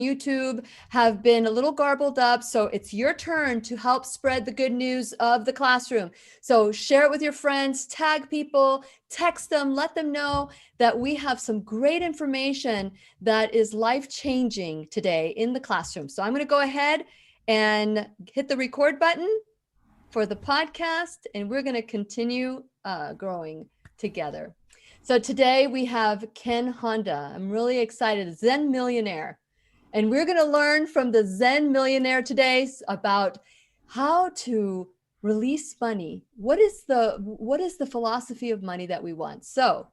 YouTube have been a little garbled up. So it's your turn to help spread the good news of the classroom. So share it with your friends, tag people, text them, let them know that we have some great information that is life-changing today in the classroom. So I'm going to go ahead and hit the record button for the podcast, and we're going to continue growing together. So today we have Ken Honda. I'm really excited, Zen Millionaire. And we're going to learn from the Zen Millionaire today about how to release money. What is the philosophy of money that we want? So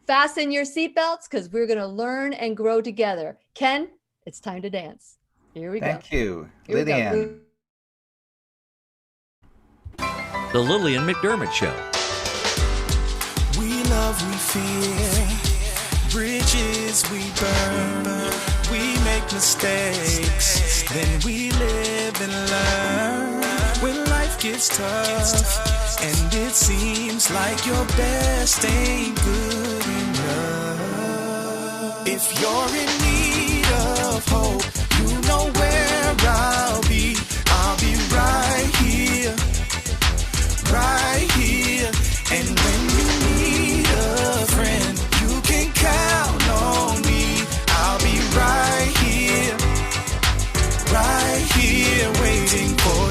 fasten your seatbelts because we're going to learn and grow together. Ken, it's time to dance. Here we go. Thank you, Here Lillian. The Lillian McDermott Show. We love, we fear, bridges we burn, we make mistakes, then we live and learn. When life gets tough, and it seems like your best ain't good enough. If you're in need of hope, you know where I'll be right here. Right here, and when you need a friend, you can count on me. I'll be right here, waiting for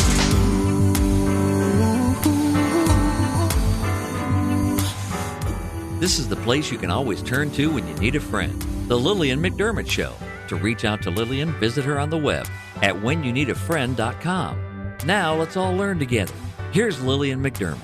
you. This is the place you can always turn to when you need a friend. The Lillian McDermott Show. To reach out to Lillian, visit her on the web at whenyouneedafriend.com. Now let's all learn together. Here's Lillian McDermott.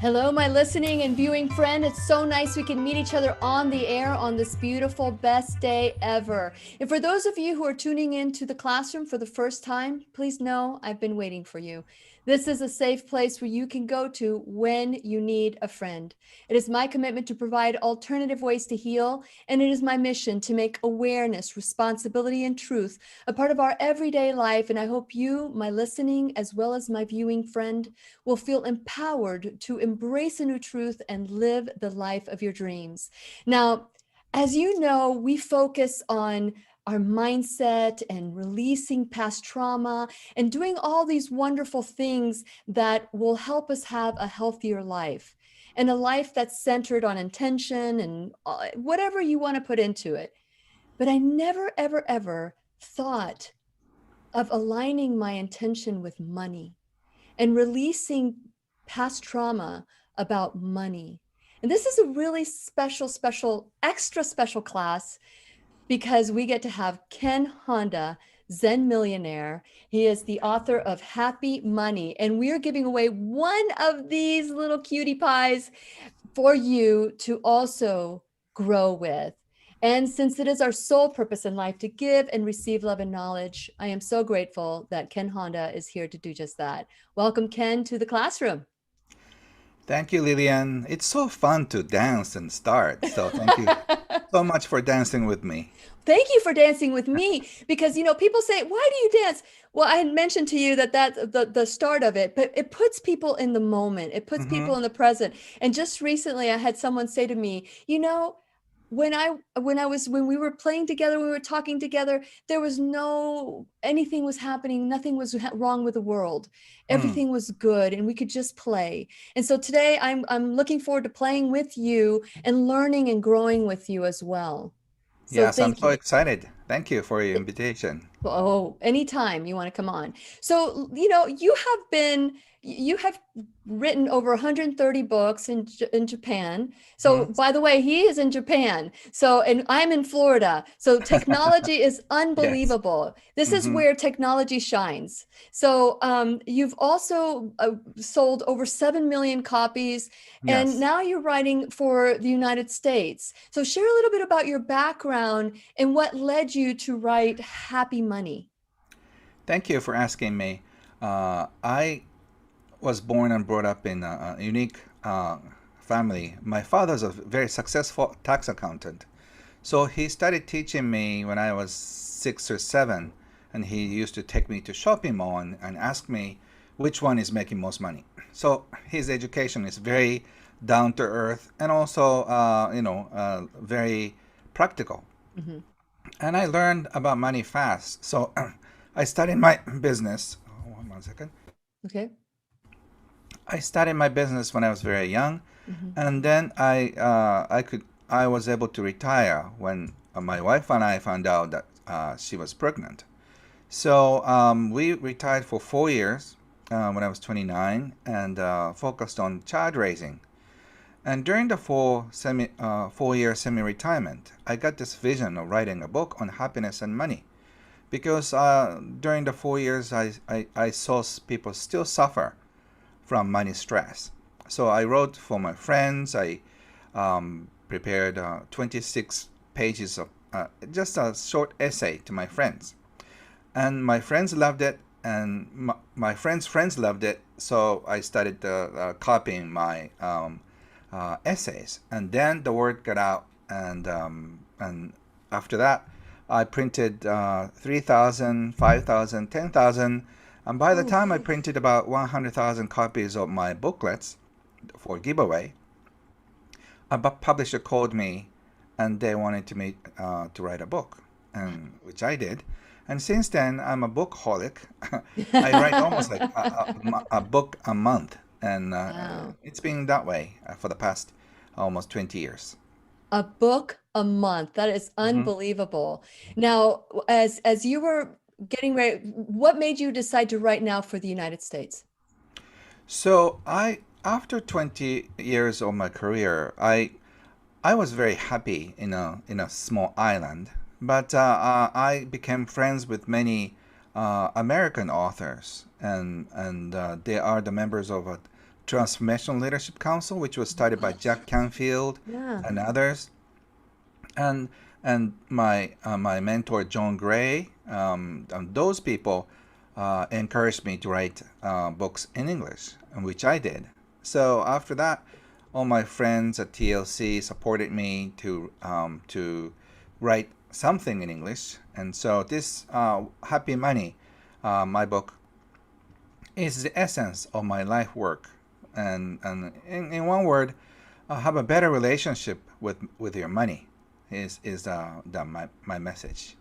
Hello, my listening and viewing friend. It's so nice we can meet each other on the air on this beautiful, best day ever. And for those of you who are tuning into the classroom for the first time, please know I've been waiting for you. This is a safe place where you can go to when you need a friend. It is my commitment to provide alternative ways to heal, and it is my mission to make awareness, responsibility, and truth a part of our everyday life. And I hope you, my listening, as well as my viewing friend, will feel empowered to embrace a new truth and live the life of your dreams. Now, as you know, we focus on our mindset and releasing past trauma and doing all these wonderful things that will help us have a healthier life and a life that's centered on intention and whatever you want to put into it. But I never, ever, ever thought of aligning my intention with money and releasing past trauma about money. And this is a really special, extra special class because we get to have Ken Honda, Zen Millionaire. He is the author of Happy Money, and we are giving away one of these little cutie pies for you to also grow with. And since it is our sole purpose in life to give and receive love and knowledge, I am so grateful that Ken Honda is here to do just that. Welcome, Ken, to the classroom. Thank you, Lillian. It's so fun to dance and start. So thank you so much for dancing with me. Thank you for dancing with me because, you know, people say, why do you dance? Well, I had mentioned to you that that's the start of it, but it puts people in the moment. It puts people in the present. And just recently I had someone say to me, you know, when we were playing together, we were talking together, there was anything was happening. Nothing was wrong with the world. Everything was good and we could just play. And so today I'm looking forward to playing with you and learning and growing with you as well. So yes, I'm so excited. Thank you for your invitation. Oh, anytime you want to come on. So, you know, you have written over 130 books in Japan. So by the way, he is in Japan. So, and I'm in Florida. So technology is unbelievable. Yes. This is where technology shines. So you've also sold over 7 million copies. And now you're writing for the United States. So share a little bit about your background and what led you to write Happy Money. Thank you for asking me. I was born and brought up in a unique family. My father's a very successful tax accountant. So he started teaching me when I was 6 or 7, and he used to take me to shopping mall and ask me which one is making most money. So his education is very down to earth and also, very practical. and I learned about money fast. So I started my business. Oh, 1 second. Okay. I started my business when I was very young, Hmm. and then I was able to retire when my wife and I found out that she was pregnant. So we retired for 4 years when I was 29 and focused on child raising. And during the 4 year semi-retirement, I got this vision of writing a book on happiness and money because during the 4 years I saw people still suffer from money stress. So I wrote for my friends. I prepared 26 pages of just a short essay to my friends, and my friends loved it, and my friends loved it. So I started copying my essays, and then the word got out, and after that, I printed 3,000, 5,000, 10,000, and by the Oh, time I printed about 100,000 copies of my booklets for giveaway, a publisher called me, and they wanted to me to write a book, and which I did. And since then, I'm a bookaholic. I write almost like a book a month, and wow. it's been that way for the past almost 20 years. A book a month. That is Hmm. unbelievable. Now, as you were getting ready, what made you decide to write now for the United States? So after 20 years of my career, I was very happy in a small island, but I became friends with many American authors, and they are the members of a Transformational Leadership Council, which was started by Jack Canfield Yeah. and others, and my mentor John Gray. And those people encouraged me to write books in English, and which I did. So after that, all my friends at TLC supported me to write something in English, and so this Happy Money, my book, is the essence of my life work, and in one word, have a better relationship with your money is my message.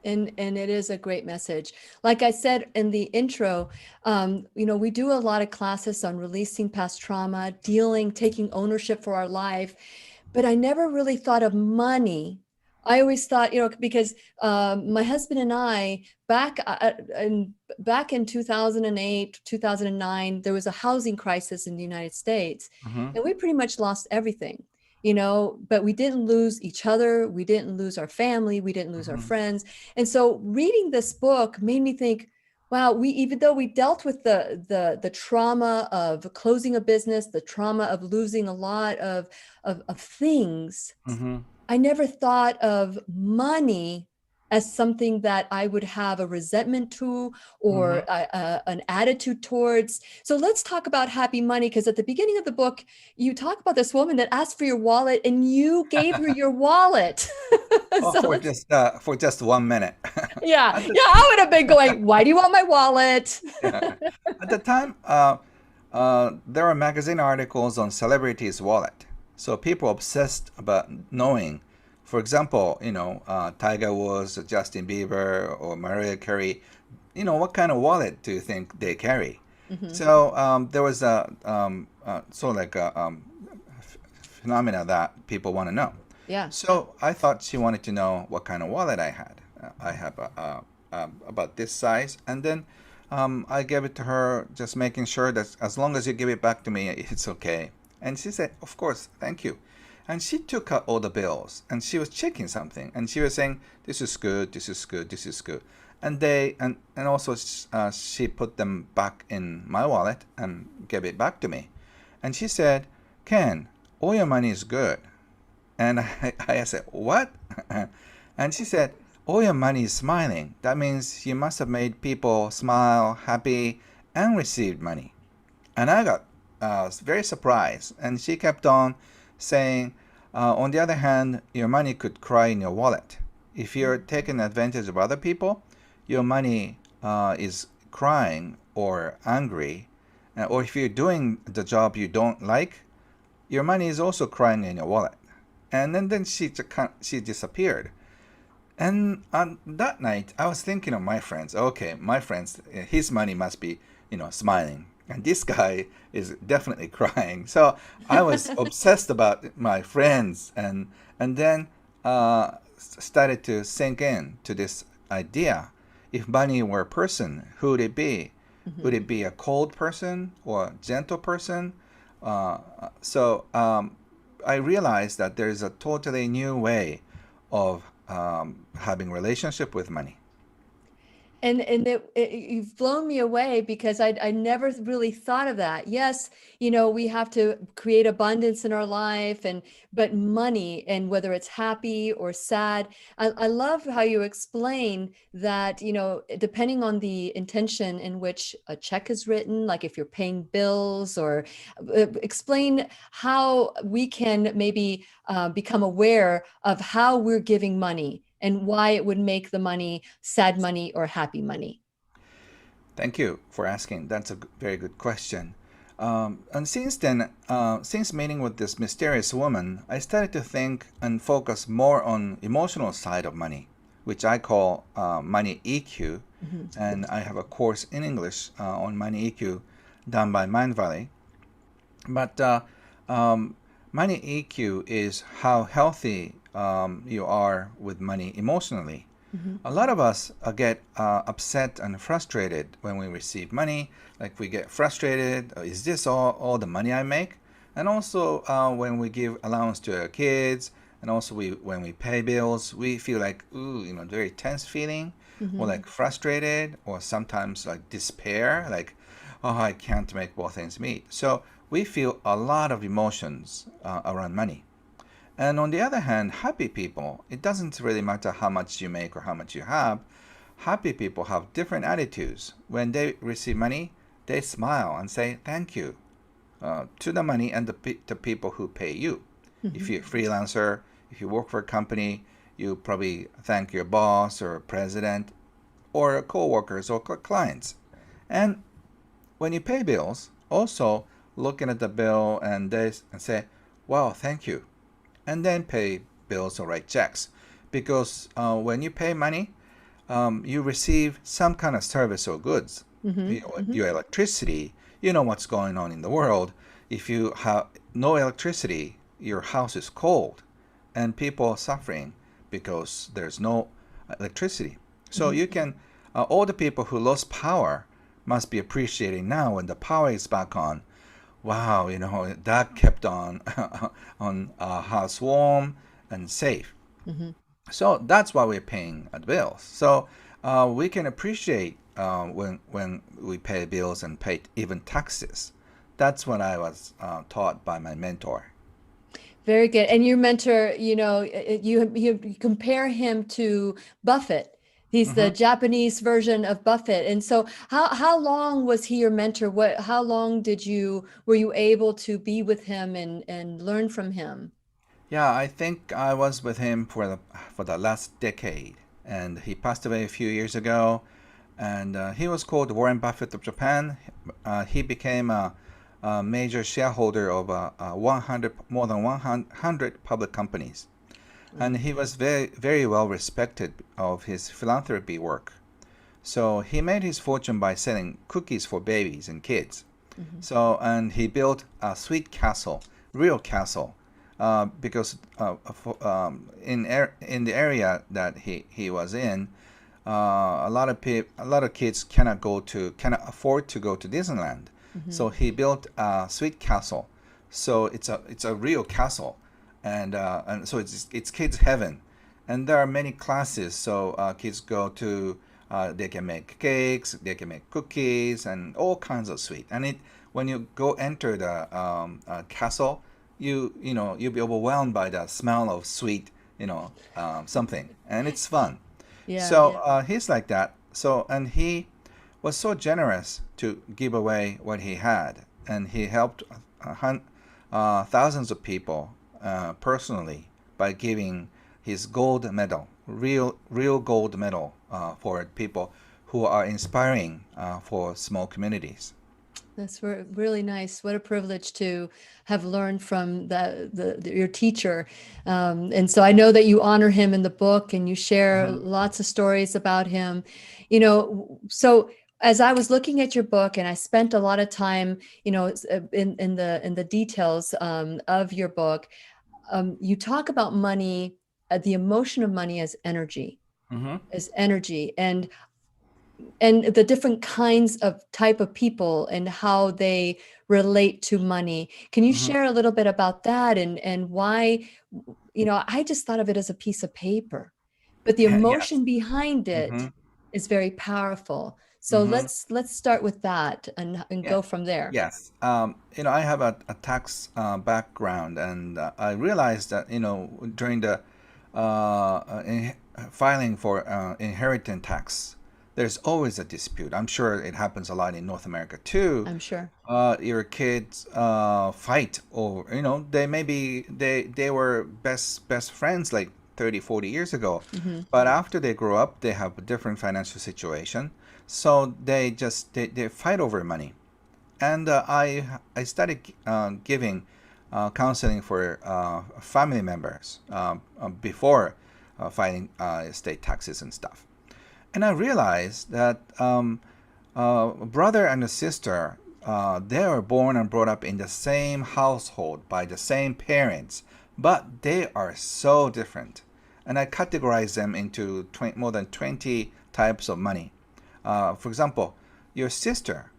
And it is a great message. Like I said in the intro, we do a lot of classes on releasing past trauma, dealing, taking ownership for our life, but I never really thought of money. I always thought, because my husband and I back in 2008, 2009, there was a housing crisis in the United States, Hmm. and we pretty much lost everything. But we didn't lose each other, we didn't lose our family, we didn't lose our Hmm. friends. And so reading this book made me think, wow, we even though we dealt with the trauma of closing a business, the trauma of losing a lot of things, Hmm. I never thought of money as something that I would have a resentment to or Hmm. an attitude towards. So let's talk about happy money, because at the beginning of the book, you talk about this woman that asked for your wallet and you gave her your wallet. Oh, So let's, for just 1 minute. yeah, At the yeah, I would have been going, why do you want my wallet? at the time, there were magazine articles on celebrities' wallet. So people obsessed about knowing, for example, Tiger Woods, or Justin Bieber, or Mariah Carey, what kind of wallet do you think they carry? Mhm. So there was a sort of like a phenomena that people want to know. Yeah. So I thought she wanted to know what kind of wallet I had. I have about this size, and then I gave it to her, just making sure that as long as you give it back to me, it's okay. And she said, "Of course, thank you." And she took out all the bills, and she was checking something, and she was saying, "This is good, this is good, this is good." And also she put them back in my wallet and gave it back to me. And she said, "Ken, all your money is good." And I said, "What?" And she said, "All your money is smiling. That means you must have made people smile, happy, and received money." And I got very surprised. And she kept on saying, "On the other hand, your money could cry in your wallet. If you're taking advantage of other people, your money is crying or angry. Or if you're doing the job you don't like, your money is also crying in your wallet." And then she disappeared. And on that night, I was thinking of my friends. Okay, my friends, his money must be, smiling. And this guy is definitely crying. So I was obsessed about my friends, and then started to sink in to this idea. If money were a person, who would it be? Would it be a cold person or a gentle person? Uh, so I realized that there is a totally new way of having relationship with money. And you've blown me away because I never really thought of that. Yes, we have to create abundance in our life, but money, and whether it's happy or sad, I love how you explain that, depending on the intention in which a check is written, like if you're paying bills, or explain how we can maybe become aware of how we're giving money and why it would make the money sad money or happy money. Thank you for asking. That's a very good question. And since then, since meeting with this mysterious woman, I started to think and focus more on emotional side of money, which I call money EQ. And I have a course in English on money EQ done by Mind Valley. But money EQ is how healthy you are with money emotionally. A lot of us get upset and frustrated when we receive money. Like we get frustrated, is this all the money I make? And also when we give allowance to our kids, and also when we pay bills, we feel like, ooh, very tense feeling, or like frustrated, or sometimes like despair, like, oh, I can't make both ends meet. So we feel a lot of emotions around money. And on the other hand, happy people, it doesn't really matter how much you make or how much you have. Happy people have different attitudes. When they receive money, they smile and say thank you to the money and the people who pay you. If you're a freelancer, if you work for a company, you probably thank your boss or president or co-workers or clients. And when you pay bills, also looking at the bill and say, wow, thank you, and then pay bills or write checks. Because when you pay money, you receive some kind of service or goods. Your electricity, you know what's going on in the world. If you have no electricity, your house is cold, and people are suffering because there's no electricity. So you can, all the people who lost power must be appreciating now when the power is back on. Wow, that kept on house warm and safe. So that's why we're paying the bills. So we can appreciate when we pay bills and pay even taxes. That's what I was taught by my mentor. Very good. And your mentor, you compare him to Buffett. He's the hmm Japanese version of Buffett. And so how long was he your mentor? How long were you able to be with him and learn from him? Yeah, I think I was with him for the last decade, and he passed away a few years ago. And he was called Warren Buffett of Japan. He became a major shareholder of 100 more than 100 public companies, and he was very very well respected of his philanthropy work. So he made his fortune by selling cookies for babies and kids. So, and he built a sweet castle, real castle, because in the area that he was in, a lot of kids cannot afford to go to Disneyland. So he built a sweet castle. So it's a real castle, and so it's kids heaven, and there are many classes. So kids go to they can make cakes, they can make cookies, and all kinds of sweet. And when you go enter the castle, you'll be overwhelmed by the smell of sweet, something, and it's fun. Yeah, So yeah. he's like that. So and he was so generous to give away what he had, and he helped thousands of people personally by giving his gold medal, real gold medal for people who are inspiring for small communities. That's really nice. What a privilege to have learned from your teacher. And so I know that you honor him in the book and you share Hmm. lots of stories about him. So as I was looking at your book, and I spent a lot of time, in the details of your book, you talk about money, the emotion of money Hmm. as energy, and the different kinds of type of people and how they relate to money. Can you Hmm. share a little bit about that, and why, I just thought of it as a piece of paper, but the Yes. emotion behind Hmm. it is very powerful. So Hmm. let's start with that and Yeah. go from there. Yes. I have a tax background, and I realized that, during the filing for inheritance tax, there's always a dispute. I'm sure it happens a lot in North America too. I'm sure. Your kids fight over, they maybe they were best friends like 30, 40 years ago, Hmm. but after they grow up, they have a different financial situation, so they fight over money. And I started giving counseling for family members before filing state taxes and stuff. And I realized that a brother and a sister, they were born and brought up in the same household by the same parents, but they are so different. And I categorize them into more than 20 types of money. For example, your sister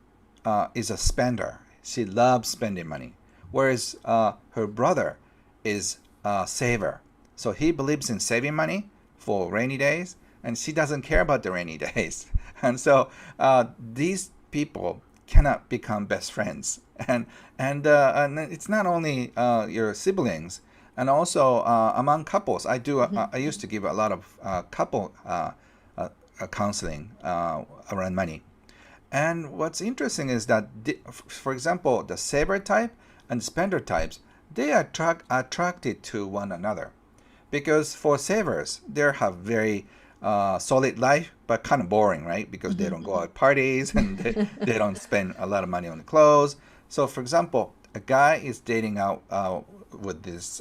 is a spender. She loves spending money, whereas her brother is a saver. So he believes in saving money for rainy days, and she doesn't care about the rainy days. And so these people cannot become best friends. And it's not only your siblings, and also among couples. Hmm. I used to give a lot of couple counseling around money. And what's interesting is that, for example, the saver type and spender types, they are attracted to one another. Because for savers, they have very solid life, but kind of boring, right? Because they Hmm. don't go out parties and they don't spend a lot of money on clothes. So, for example, a guy is dating out with this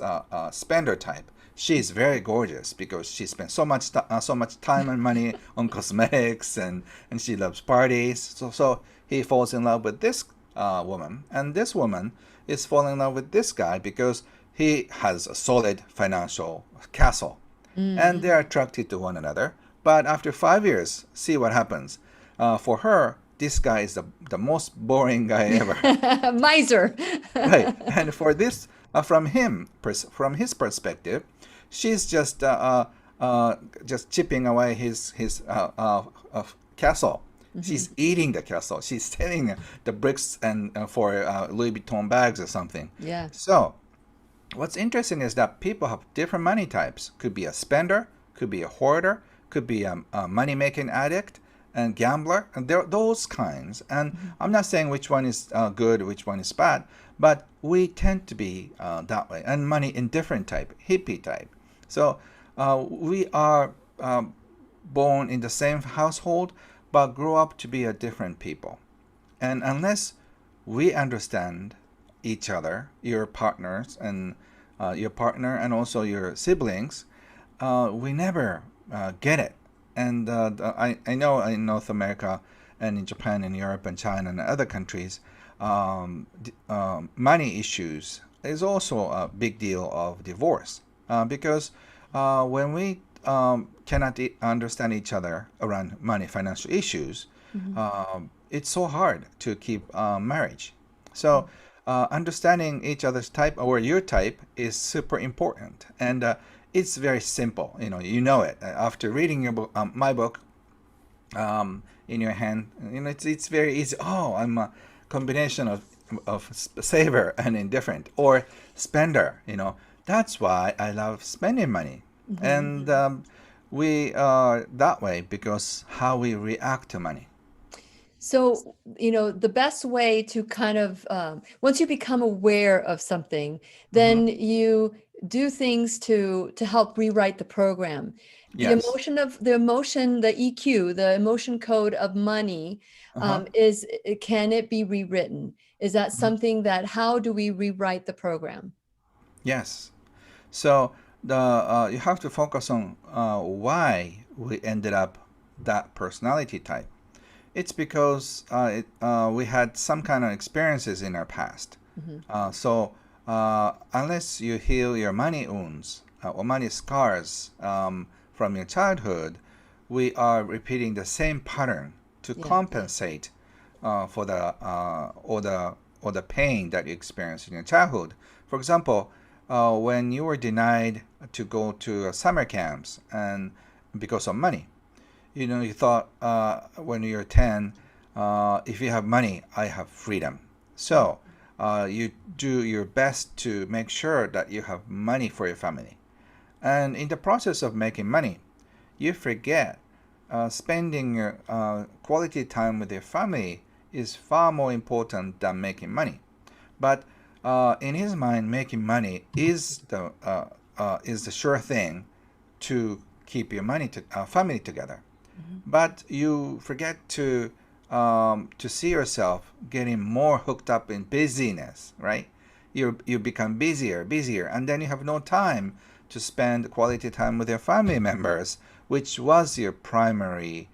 spender type. She's very gorgeous because she spends so much time and money on cosmetics, and she loves parties. So he falls in love with this woman, and this woman is falling in love with this guy because he has a solid financial castle, and Mm. they're attracted to one another. But after 5 years, see what happens. For her, this guy is the most boring guy ever. Miser. Right. And for this, from his perspective, she's just chipping away his castle. Hmm. She's eating the castle. She's selling the bricks and for Louis Vuitton bags or something. Yeah. So what's interesting is that people have different money types. Could be a spender, could be a hoarder, could be a money making addict and gambler, and there those kinds. And Mhm. I'm not saying which one is good, which one is bad, but we tend to be that way. And money in different type, hippie type. So we are born in the same household, but grow up to be a different people. And unless we understand each other, your partners and your partner, and also your siblings, we never get it. And I know in North America and in Japan and Europe and China and other countries, money issues is also a big deal of divorce because when we cannot understand each other around money, financial issues, Mhm. it's so hard to keep marriage. So understanding each other's type or your type is super important, and it's very simple. You know it after reading your book, my book, in your hand. It's very easy. Oh, I'm a combination of saver and indifferent or spender. That's why I love spending money, Mhm. and we are that way because how we react to money. So, the best way to kind of, once you become aware of something, Hmm. then do things to help rewrite the program. The Yes. emotion, the EQ, the emotion code of money, Uh-huh. can it be rewritten? Is that Mhm. something that, how do we rewrite the program? Yes. So you have to focus on why we ended up that personality type. It's because we had some kind of experiences in our past. Mm-hmm. So unless you heal your money wounds or money scars from your childhood, we are repeating the same pattern to Yeah. compensate for the pain that you experienced in your childhood. For example, when you were denied to go to summer camps and because of money, you thought when you're 10, if you have money, I have freedom. So you do your best to make sure that you have money for your family. And in the process of making money, you forget spending your quality time with your family is far more important than making money. But in his mind, making money is the sure thing to keep your family together. Mm-hmm. But you forget to see yourself getting more hooked up in busyness, right? You become busier, and then you have no time to spend quality time with your family members, which was your primary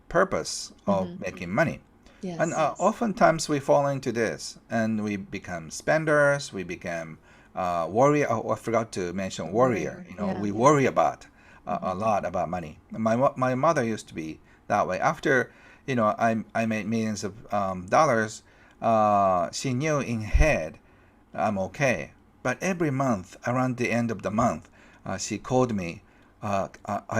purpose of Mm-hmm. making money. And Yes. oftentimes we fall into this, and we become spenders. We become warrior. Oh, I forgot to mention warrior. Warrior. Yeah. We worry about Mm-hmm. a lot about money. My mother used to be that way. After I made millions of dollars, she knew in head I'm okay. But every month, around the end of the month, she called me. Are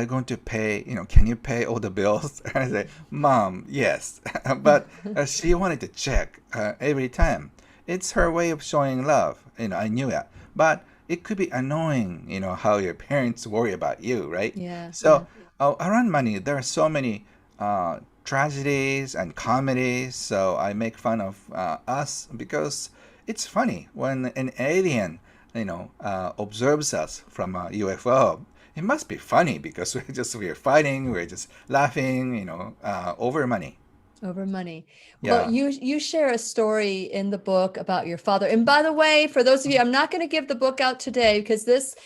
you going to pay? Can you pay all the bills? And I said, Mom, yes. But she wanted to check every time. It's her way of showing love. I knew it. But it could be annoying, how your parents worry about you, right? Yeah. Yeah. So around money, there are so many tragedies and comedies. So I make fun of us because it's funny when an alien, observes us from a UFO. It must be funny because we're fighting, we're just laughing, over money. Over money. Well, Yeah. you share a story in the book about your father. And by the way, for those of you, I'm not going to give the book out today because this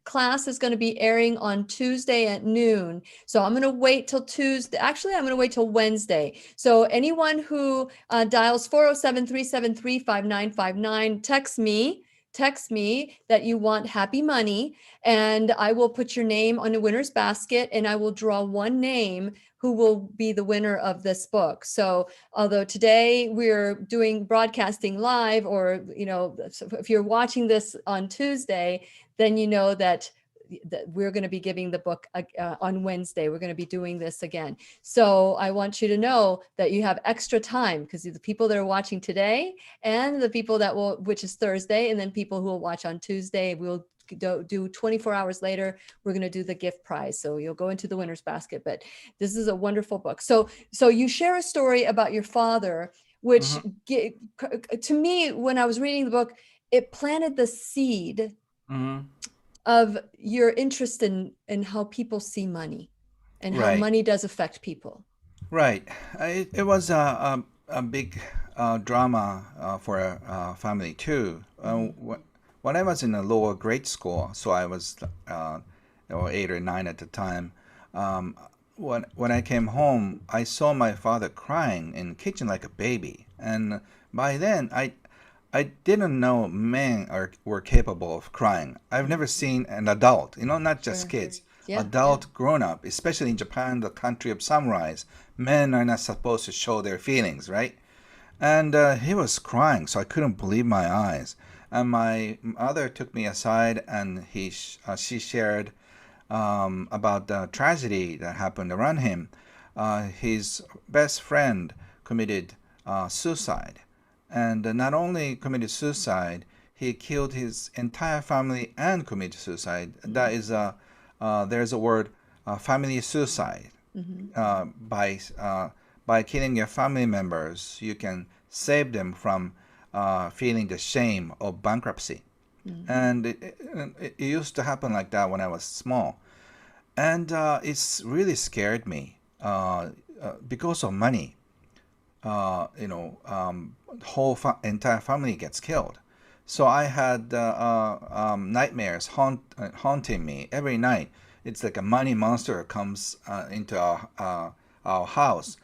class is going to be airing on Tuesday at noon. So I'm going to wait till Tuesday. Actually, I'm going to wait till Wednesday. So anyone who dials 407-373-5959, text me that you want happy money, and I will put your name on the winner's basket, and I will draw one name who will be the winner of this book. So although today we're doing broadcasting live, or if you're watching this on Tuesday, then you know that we're going to be giving the book on Wednesday. We're going to be doing this again. So I want you to know that you have extra time, because the people that are watching today and the people which is Thursday, and then people who will watch on Tuesday, we'll do 24 hours later, we're going to do the gift prize. So you'll go into the winner's basket. But this is a wonderful book. So you share a story about your father, which Mm-hmm. to me, when I was reading the book, it planted the seed Mm-hmm. of your interest in how people see money and how Right. money does affect people. Right. It was a big drama for a family too. When I was in a lower grade school, so I was 8 or 9 at the time. Um, when I came home, I saw my father crying in the kitchen like a baby, and by then I didn't know men were capable of crying. I've never seen an adult, not just Sure. kids, Yeah. adult grown up, especially in Japan, the country of samurais. Men are not supposed to show their feelings, right? And he was crying, so I couldn't believe my eyes. And my mother took me aside, and she shared about the tragedy that happened around him. His best friend committed suicide, and not only committed suicide, he killed his entire family and committed suicide. That is there's a word, family suicide. Mm-hmm. By killing your family members, you can save them from feeling the shame of bankruptcy. And it used to happen like that when I was small. And it's really scared me because of money. Whole entire family gets killed. So I had nightmares haunting me every night. It's like a money monster comes into our house,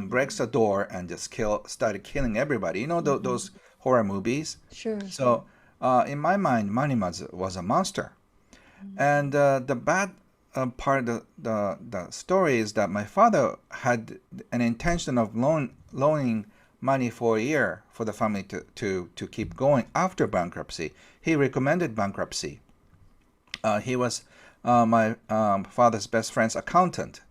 breaks the door, and just started killing everybody. Those horror movies. Sure. So in my mind, money was a monster. And the bad part of the story is that my father had an intention of loaning money for a year for the family to keep going after bankruptcy. He recommended bankruptcy. He was my father's best friend's accountant.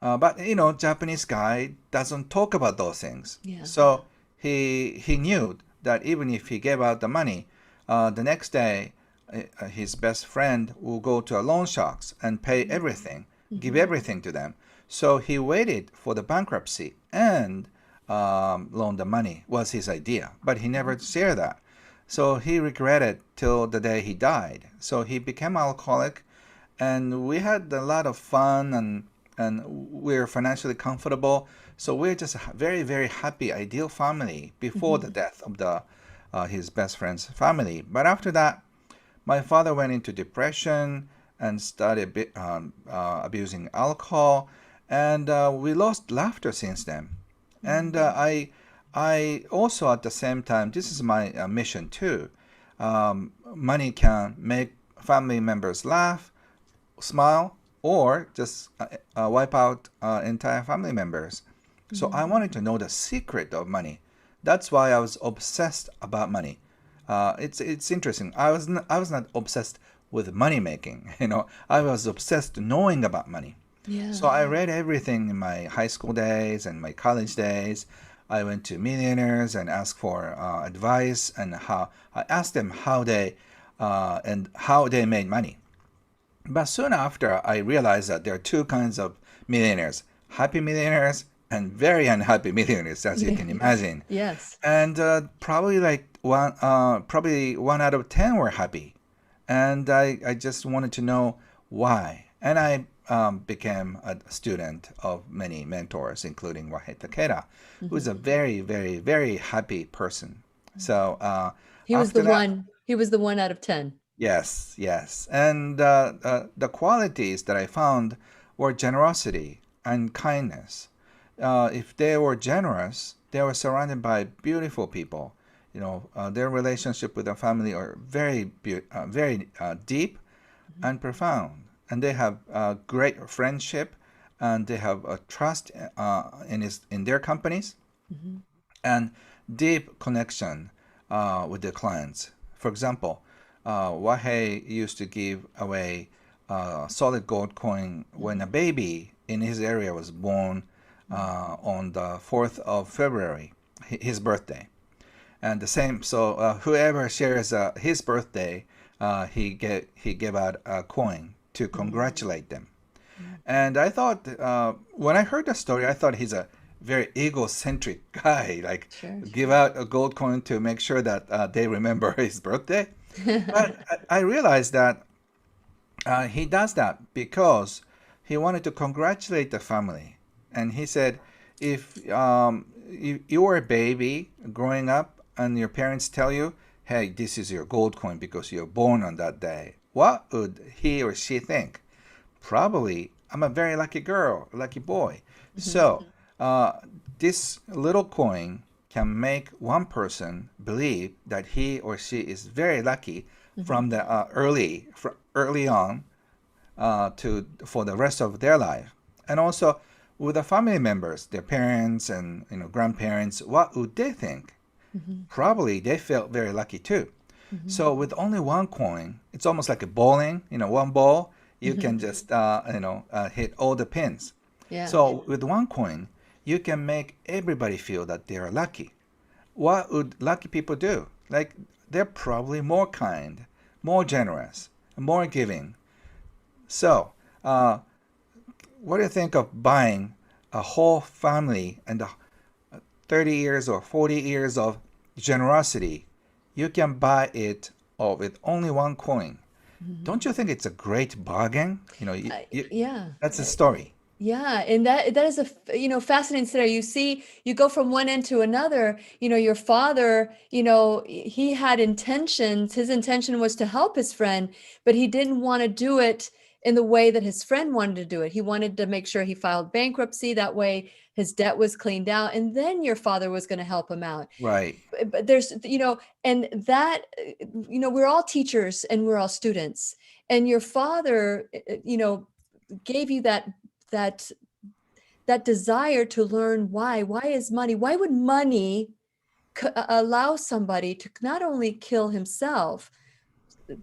But Japanese guy doesn't talk about those things. Yeah. So he knew that even if he gave out the money, the next day his best friend will go to a loan sharks and pay everything, give everything to them. So he waited for the bankruptcy and loaned the money was his idea, but he never shared that. So he regretted till the day he died. So he became alcoholic, and we had a lot of fun, and we're financially comfortable. So we're just a very, very happy, ideal family before the death of his best friend's family. But after that, my father went into depression and started abusing alcohol, and we lost laughter since then. And I also at the same time, this is my mission too. Money can make family members laugh, smile, or just wipe out entire family members. So I wanted to know the secret of money. That's why I was obsessed about money. It's interesting. I was not obsessed with money making. I was obsessed knowing about money. Yeah. So I read everything in my high school days and my college days. I went to millionaires and asked for advice, and I asked them how they made money. But soon after, I realized that there are two kinds of millionaires: happy millionaires and very unhappy millionaires, as you can imagine. Yes. And probably one out of 10 were happy. And I just wanted to know why. And I became a student of many mentors, including Wahei Takeda, who is a very, very, very happy person. So He was after the that, one. He was the 1 out of 10. yes, yes. And the qualities that I found were generosity and kindness. If they were generous, they were surrounded by beautiful people. Their relationship with their family are very deep and profound. And they have great friendship, and they have a trust in their companies, and deep connection with their clients. For example, Wahei used to give away solid gold coin when a baby in his area was born on the 4th of February, his birthday. And the same, so whoever shares his birthday, he gave out a coin to congratulate them. And I thought, when I heard the story, I thought he's a very egocentric guy, like give out a gold coin to make sure that they remember his birthday. But I realized that he does that because he wanted to congratulate the family. And he said, if you were a baby growing up and your parents tell you, hey, this is your gold coin because you're born on that day, what would he or she think? Probably, I'm a very lucky girl, lucky boy. So this little coin can make one person believe that he or she is very lucky from the early on for the rest of their life. And also with the family members, their parents and grandparents, what would they think? Probably they felt very lucky too. So with only one coin, it's almost like a bowling. One ball, you can just hit all the pins. Yeah. So with one coin, you can make everybody feel that they are lucky. What would lucky people do? Like, they're probably more kind, more generous, more giving. So what do you think of buying a whole family and 30 years or 40 years of generosity? You can buy it or with only one coin. Mhm. Don't you think it's a great bargain? Yeah. That's a story. Yeah, and that is a fascinating scenario. You see, you go from one end to another. Your father, he had intentions. His intention was to help his friend, but he didn't want to do it in the way that his friend wanted to do it. He wanted to make sure he filed bankruptcy. That way his debt was cleaned out, and then your father was going to help him out. Right. But there's, and that, we're all teachers and we're all students. And your father, gave you that that desire to learn why is money, why would money allow somebody to not only kill himself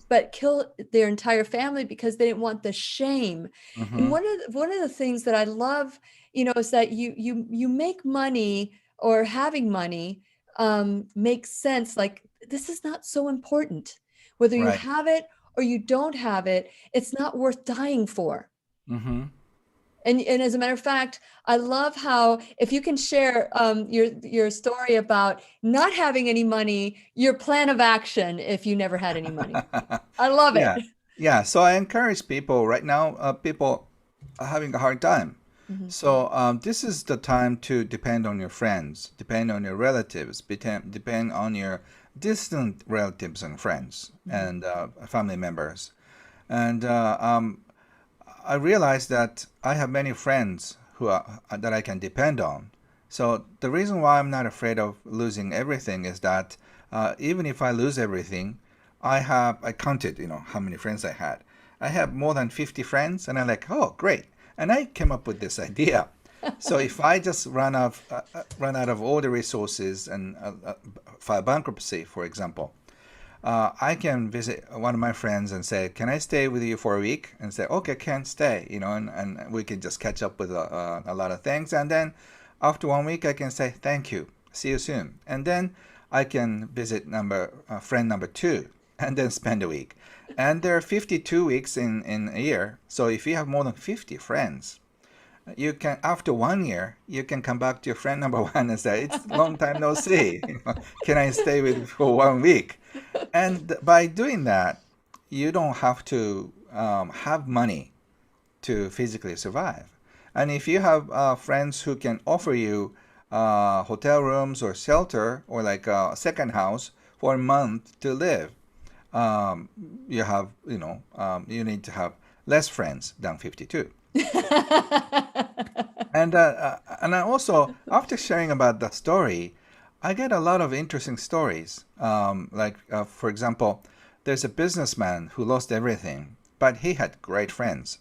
but kill their entire family because they didn't want the shame. And Mm-hmm. one of the things that I love, is that you make money, or having money makes sense. Like, this is not so important whether you Right. have it or you don't have it. It's not worth dying for. Mm-hmm. And as a matter of fact, I love how, if you can share your story about not having any money, your plan of action if you never had any money. I love it. Yeah. Yeah. So I encourage people right now, people are having a hard time. Mhm. So this is the time to depend on your friends, depend on your relatives, depend on your distant relatives and friends Mhm. and family members. And I realized that I have many friends that I can depend on. So the reason why I'm not afraid of losing everything is that even if I lose everything, I counted, how many friends I had. I have more than 50 friends, and I'm like, oh, great. And I came up with this idea. So if I just run out of all the resources and file bankruptcy, for example, I can visit one of my friends and say, "Can I stay with you for a week?" And say, "Okay, can stay," and we can just catch up with a lot of things. And then after 1 week, I can say, "Thank you, see you soon," and then I can visit friend number two, and then spend a week. And there are 52 weeks in a year, so if you have more than 50 friends, you can after 1 year you can come back to your friend number one and say, "It's long time no see. Can I stay with you for 1 week?" And by doing that, you don't have to have money to physically survive. And if you have friends who can offer you hotel rooms or shelter or like a second house for a month to live, um, you need to have less friends than 52. And I also, after sharing about the story, I get a lot of interesting stories. For example, there's a businessman who lost everything, but he had great friends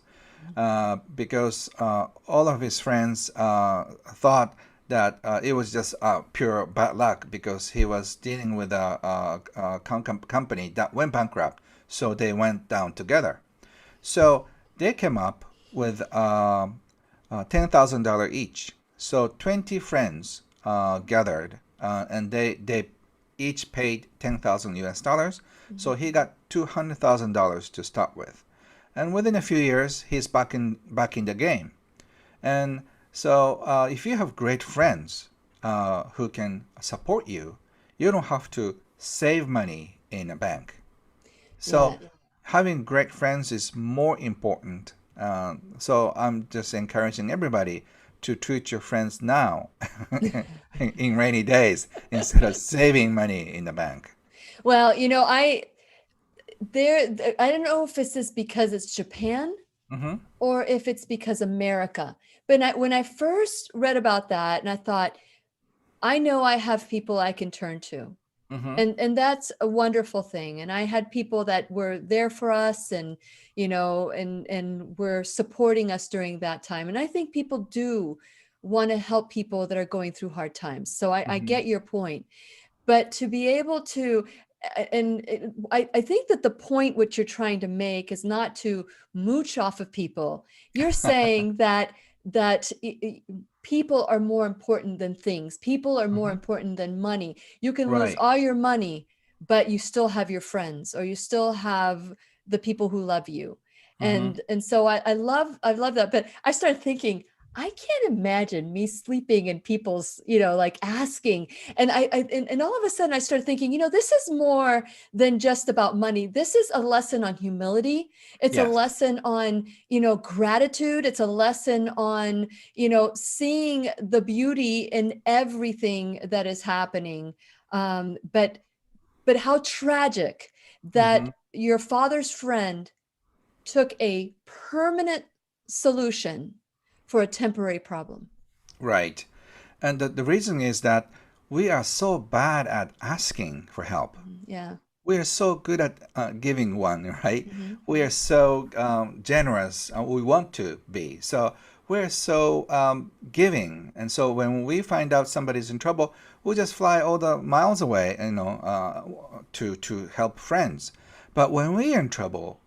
because all of his friends thought that it was just pure bad luck because he was dealing with a company that went bankrupt, so they went down together. So they came up with $10,000 each. So 20 friends gathered, and they each paid 10,000 US dollars. So he got $200,000 to start with, and within a few years he's back in the game. And so if you have great friends who can support you, you don't have to save money in a bank. Yeah. So having great friends is more important. So I'm just encouraging everybody to treat your friends now in rainy days instead of saving money in the bank. Well, I don't know if it's just because it's Japan Mm-hmm. or if it's because America. But when I first read about that, and I thought, I know I have people I can turn to. Mm-hmm. And that's a wonderful thing. And I had people that were there for us, and and were supporting us during that time. And I think people do want to help people that are going through hard times. So I Mm-hmm. get your point. But to be able to, I think that the point which you're trying to make is not to mooch off of people. You're saying that people are more important than things. People are more Mm-hmm. important than money. You can lose Right. all your money, but you still have your friends, or you still have the people who love you. Mm-hmm. And so I love that. But I started thinking, I can't imagine me sleeping in people's, like asking. And and all of a sudden I started thinking, this is more than just about money. This is a lesson on humility. It's a Yes. lesson on, gratitude. It's a lesson on, seeing the beauty in everything that is happening. But how tragic Hmm. that your father's friend took a permanent solution for a temporary problem. Right. And the reason is that we are so bad at asking for help. Yeah. We are so good at giving one, right? Mm-hmm. We are so generous. We want to be. So we're so giving. And so when we find out somebody's in trouble, we just fly all the miles away, to help friends. But when we're in trouble,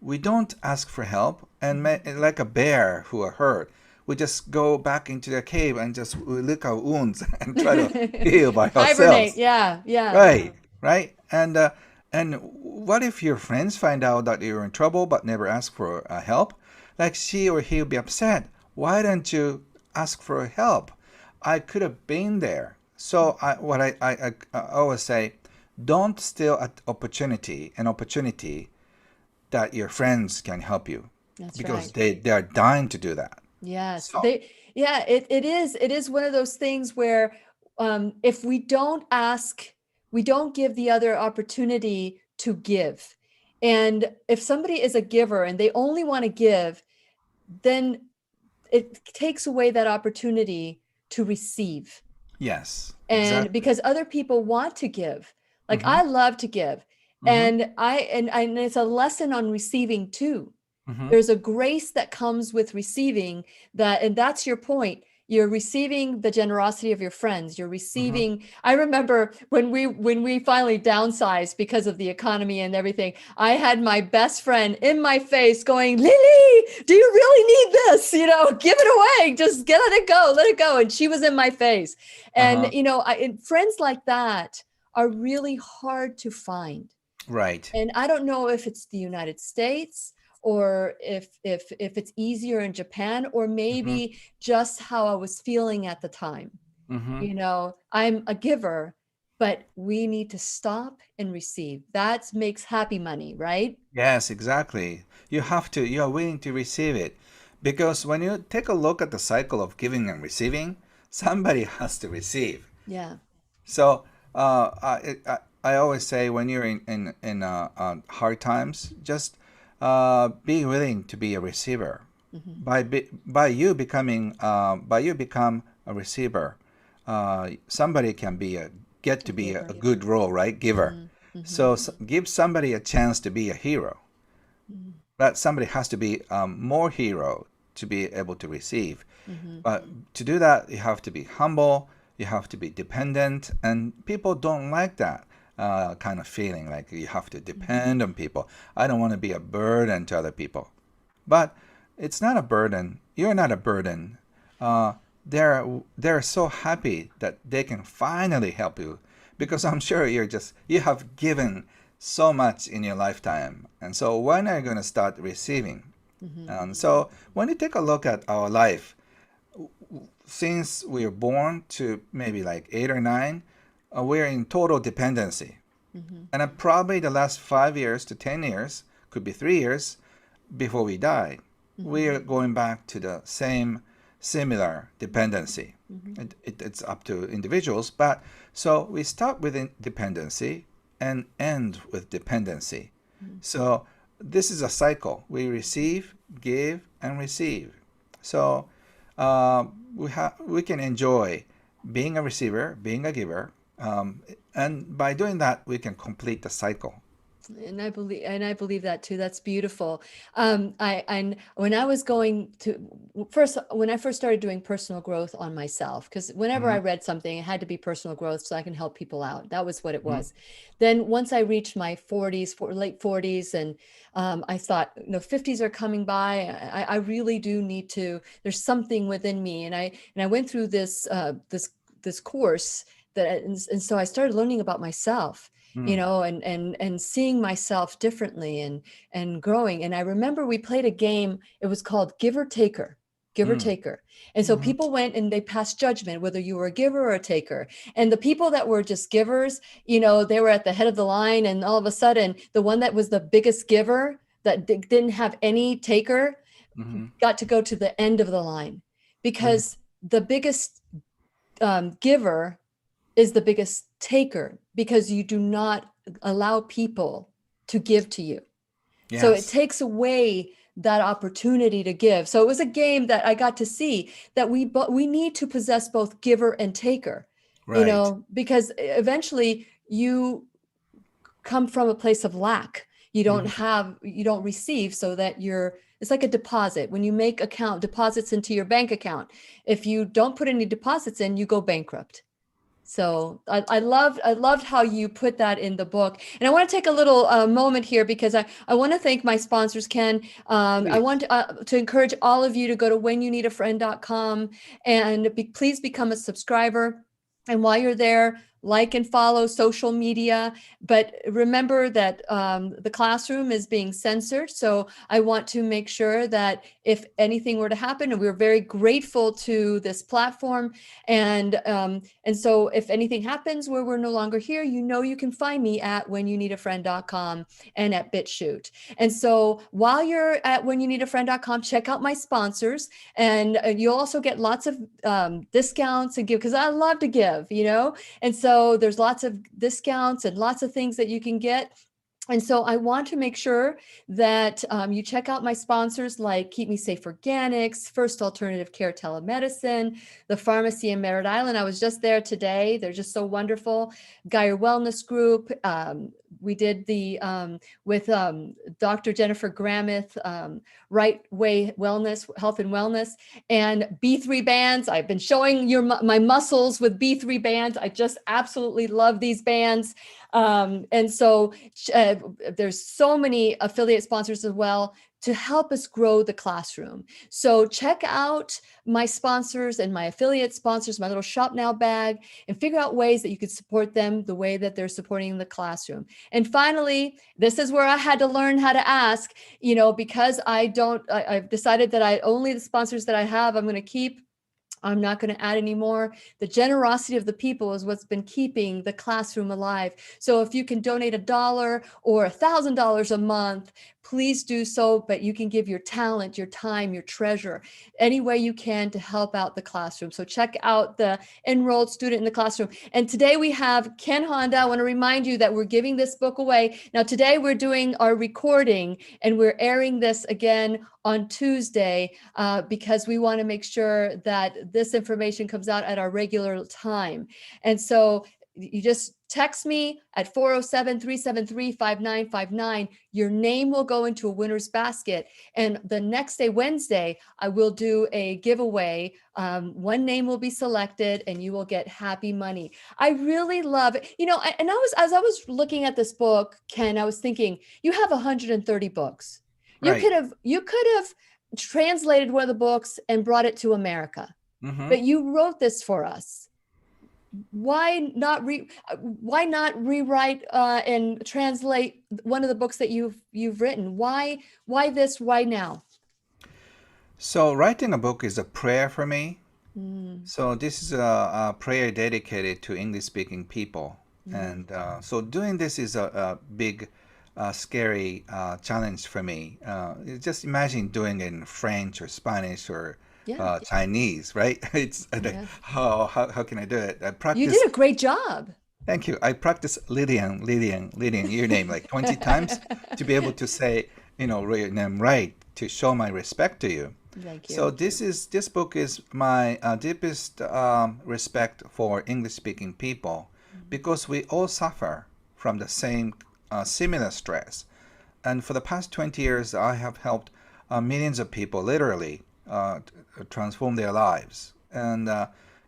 we don't ask for help, and like a bear who are hurt, we just go back into the cave and just lick our wounds and try to heal by Hibernate. ourselves. Yeah. Yeah. Right, right. And what if your friends find out that you're in trouble but never ask for help? Like she or he'll be upset. Why don't you ask for help? I could have been there. So I always say, don't steal an opportunity that your friends can help you, That's because right. they are dying to do that. Yes. So It is one of those things where if we don't ask, we don't give the other opportunity to give. And if somebody is a giver and they only want to give, then it takes away that opportunity to receive. yes, And exactly. because other people want to give, like Mm-hmm. I love to give. Mm-hmm. And it's a lesson on receiving too. Mm-hmm. There's a grace that comes with receiving that, and that's your point. You're receiving the generosity of your friends. You're Mm-hmm. receiving. I remember when we finally downsized because of the economy and everything. I had my best friend in my face going, "Lily, do you really need this? Give it away. Just let it go, let it go." And she was in my face. And Uh-huh. and friends like that are really hard to find. Right. And I don't know if it's the United States or if it's easier in Japan, or Mm-hmm. maybe just how I was feeling at the time. Mm-hmm. I'm a giver, but we need to stop and receive. That makes happy money, right? Yes, exactly. You are willing to receive it. Because when you take a look at the cycle of giving and receiving, somebody has to receive. Yeah. So I always say, when you're in hard times, just be willing to be a receiver. Hmm. By you become a receiver, somebody can get A to be giver. a good role, right? Giver. Hmm. Hmm. So give somebody a chance to be a hero, but somebody has to be more hero to be able to receive. Hmm. But to do that, you have to be humble, you have to be dependent, and people don't like that kind of feeling, like you have to depend on people. I don't want to be a burden to other people. But it's not a burden. You're not a burden. Uh, they're so happy that they can finally help you, because I'm sure you have given so much in your lifetime, and so when are you going to start receiving? Hmm. And so when you take a look at our life, since we were born to maybe like 8 or 9, we're in total dependency. Hmm. And probably the last 5 years to 10 years, could be 3 years, before we die, Hmm. we're going back to the same similar dependency. Hmm. It's up to individuals, but so we start with dependency and end with dependency. So this is a cycle. We receive, give, and receive. So we can enjoy being a receiver, being a giver, and by doing that, we can complete the cycle. And I believe that too. That's beautiful. And when I was going to first, when I first started doing personal growth on myself, because whenever Hmm. I read something, it had to be personal growth so I can help people out. That was what it Hmm. was. Then once I reached my 40s, late 40s, and I thought, 50s are coming by. I really do need to. There's something within me, and I went through this course and so I started learning about myself, Hmm. and seeing myself differently and growing. And I remember we played a game. It was called Giver Taker. giver taker. And so people went and they passed judgment whether you were a giver or a taker. And the people that were just givers, you know, they were at the head of the line, and all of a sudden the one that was the biggest giver that didn't have any taker got to go to the end of the line, because the biggest giver is the biggest taker, because you do not allow people to give to you. Yes. So it takes away that opportunity to give. So it was a game that I got to see that we need to possess both giver and taker, Right. you know, because eventually you come from a place of lack. You don't you don't receive, so that it's like a deposit. When you make deposits into your bank account, if you don't put any deposits in, you go bankrupt. So I loved how you put that in the book. And I want to take a little moment here, because I want to thank my sponsors, Ken. I want to encourage all of you to go to whenyouneedafriend.com and please become a subscriber. And while you're there, like and follow social media. But remember that the classroom is being censored. So I want to make sure that if anything were to happen, and we're very grateful to this platform. And so if anything happens where we're no longer here, you know, you can find me at whenyouneedafriend.com and at BitChute. And so while you're at whenyouneedafriend.com, check out my sponsors, and you'll also get lots of discounts and give, because I love to give, you know. And so there's lots of discounts and lots of things that you can get. And so I want to make sure that you check out my sponsors like Keep Me Safe Organics, First Alternative Care Telemedicine, the pharmacy in Merritt Island. I was just there today. They're just so wonderful. Geyer Wellness Group. We did the with Dr. Jennifer Gramuth, Right Way Wellness, Health and Wellness, and B3 bands. I've been showing my muscles with B3 bands. I just absolutely love these bands. And so there's so many affiliate sponsors as well to help us grow the classroom. So check out my sponsors and my affiliate sponsors, my little Shop Now bag, and figure out ways that you could support them the way that they're supporting the classroom. And finally, this is where I had to learn how to ask, you know, because I've decided that only the sponsors that I have, I'm going to keep. I'm not going to add any more. The generosity of the people is what's been keeping the classroom alive. So if you can donate $1 or $1,000 a month, please do so. But you can give your talent, your time, your treasure, any way you can to help out the classroom. So check out the enrolled student in the classroom. And today we have Ken Honda. I want to remind you that we're giving this book away. Now, today we're doing our recording and we're airing this again on Tuesday because we want to make sure that this information comes out at our regular time. And so you just text me at 407-373-5959. Your name will go into a winner's basket. And the next day, Wednesday, I will do a giveaway. One name will be selected and you will get happy money. I really love it. You know, and as I was looking at this book, Ken, I was thinking, you have 130 books. Right. You could have translated one of the books and brought it to America, but you wrote this for us. Why not rewrite and translate one of the books that you've written? Why this? Why now? So writing a book is a prayer for me. So this is a prayer dedicated to English-speaking people, and so doing this is a big. Scary challenge for me. Just imagine doing it in French or Spanish or Chinese, right? It's how can I do it? I practice. You did a great job. Thank you. I practiced Lillian, your name like 20 times to be able to say, you know, your name right, to show my respect to you. Thank you. So this book is my deepest respect for English-speaking people, because we all suffer from the same similar stress. And for the past 20 years, I have helped millions of people literally transform their lives. And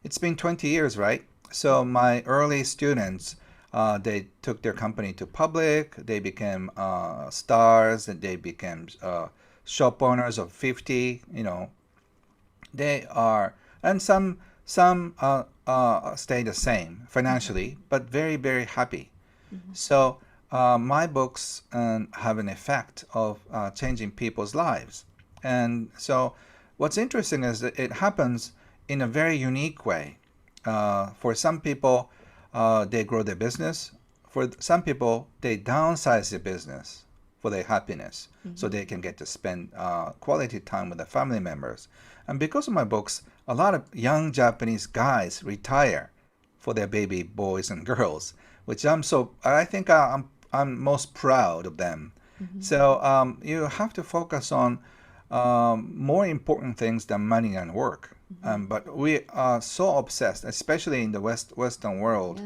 it's been 20 years, right? So my early students, they took their company to public, they became stars, and they became shop owners of 50, you know. They are, and some stay the same financially, but very, very happy. So my books have an effect of changing people's lives. And so what's interesting is that it happens in a very unique way. For some people, they grow their business. For some people, they downsize their business for their happiness, so they can get to spend quality time with their family members. And because of my books, a lot of young Japanese guys retire for their baby boys and girls, which I think I'm most proud of them. So you have to focus on more important things than money and work. But we are so obsessed, especially in the Western world.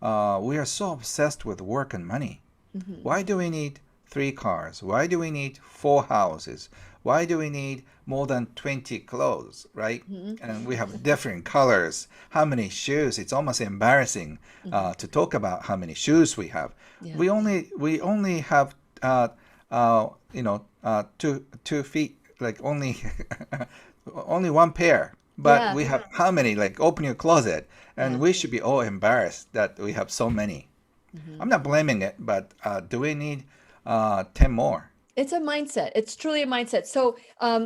We are so obsessed with work and money. Why do we need 3 cars? Why do we need 4 houses? Why do we need more than 20 clothes, right? And we have different colors. How many shoes? It's almost embarrassing to talk about how many shoes we have. Yeah. We only have 2 feet, like only only one pair. But Yeah. we have how many? Like open your closet, and we should be all embarrassed that we have so many. I'm not blaming it, but do we need 10 more? It's a mindset. It's truly a mindset. So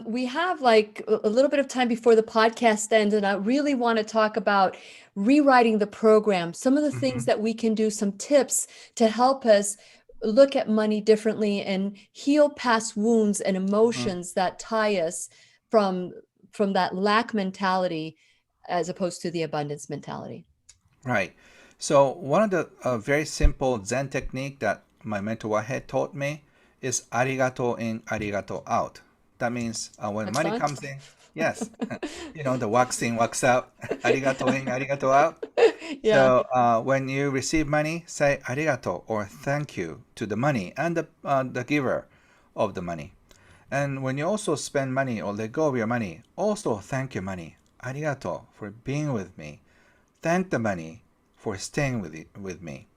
we have like a little bit of time before the podcast ends, and I really want to talk about rewriting the program, some of the things that we can do, some tips to help us look at money differently and heal past wounds and emotions that tie us from that lack mentality as opposed to the abundance mentality. Right. So one of the very simple Zen technique that my mentor Wahe taught me is arigato in, arigato out. That means when That's money fun. comes in, yes, the wax in, wax out, arigato in, arigato out. Yeah. So when you receive money, say arigato or thank you to the money and the giver of the money. And when you also spend money or let go of your money, also thank your money. Arigato for being with me. Thank the money for staying with me.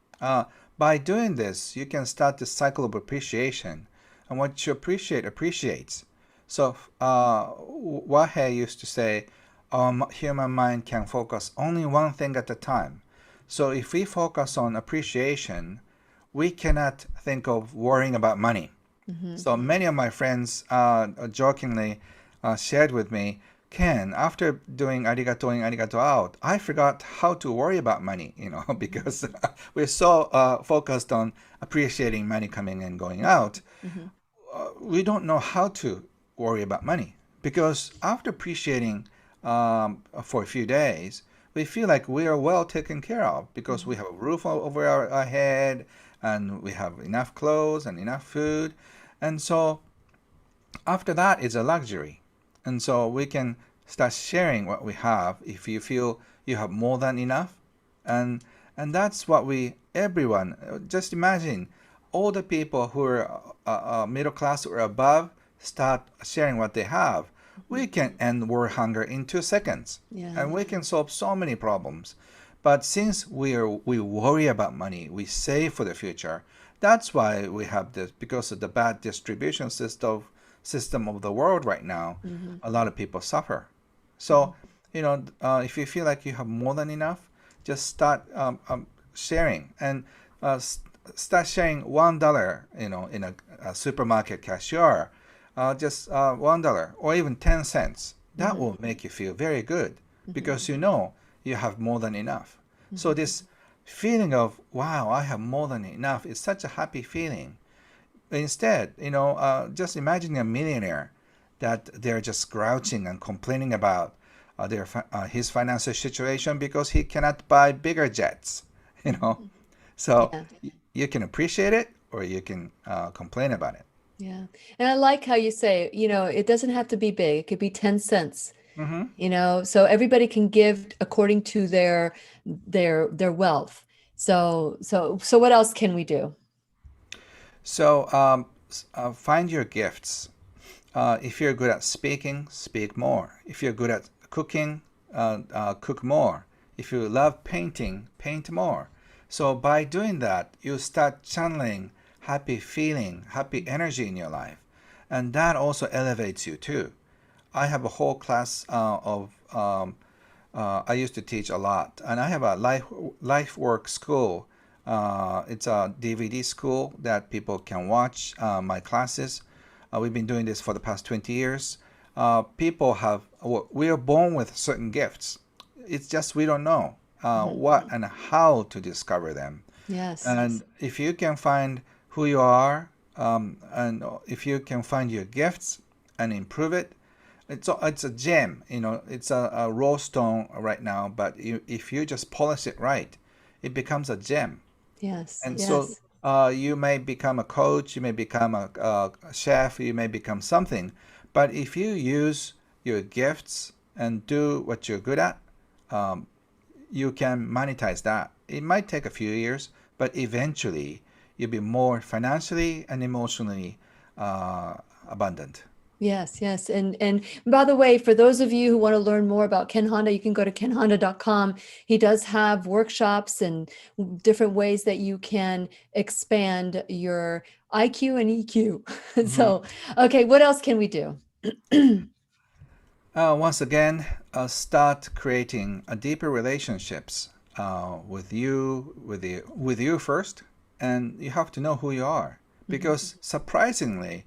By doing this, you can start the cycle of appreciation. And what you appreciate appreciates. So Wahe used to say, our human mind can focus only one thing at a time. So if we focus on appreciation, we cannot think of worrying about money. So many of my friends jokingly shared with me, Ken, after doing arigato in, arigato out, I forgot how to worry about money, because we're so focused on appreciating money coming and going out. We don't know how to worry about money because after appreciating for a few days, we feel like we are well taken care of because we have a roof over our head and we have enough clothes and enough food. And so after that, it's a luxury. And so we can start sharing what we have if you feel you have more than enough. And that's what everyone, just imagine all the people who are middle class or above start sharing what they have. We can end world hunger in 2 seconds. Yeah. And we can solve so many problems. But since we worry about money, we save for the future. That's why we have this, because of the bad distribution system of the world right now, a lot of people suffer. So, if you feel like you have more than enough, just start sharing and start sharing $1, in a supermarket cashier, just $1 or even 10 cents. That will make you feel very good because you have more than enough. So this feeling of, wow, I have more than enough is such a happy feeling. Instead, just imagine a millionaire that they're just grouching and complaining about his financial situation because he cannot buy bigger jets, So you can appreciate it or you can complain about it. Yeah. And I like how you say, it doesn't have to be big. It could be 10 cents. So everybody can give according to their wealth. So what else can we do? So find your gifts. If you're good at speaking, speak more. If you're good at cooking, cook more. If you love painting, paint more. So by doing that, you start channeling happy feeling, happy energy in your life. And that also elevates you too. I have a whole class I used to teach a lot. And I have a life work school. It's a DVD school that people can watch my classes. We've been doing this for the past 20 years. people we are born with certain gifts. It's just we don't know what and how to discover them. Yes. And if you can find who you are, and if you can find your gifts and improve it, it's a gem. It's a raw stone right now, but if you just polish it right, it becomes a gem. Yes. And so Yes. you may become a coach, you may become a chef, you may become something. But if you use your gifts and do what you're good at, um, you can monetize that. It might take a few years, but eventually you'll be more financially and emotionally abundant. Yes, yes. And by the way, for those of you who want to learn more about Ken Honda, you can go to kenhonda.com. He does have workshops and different ways that you can expand your IQ and EQ. Mhm. So, okay, what else can we do? Once again, start creating a deeper relationships with you first, and you have to know who you are, because surprisingly,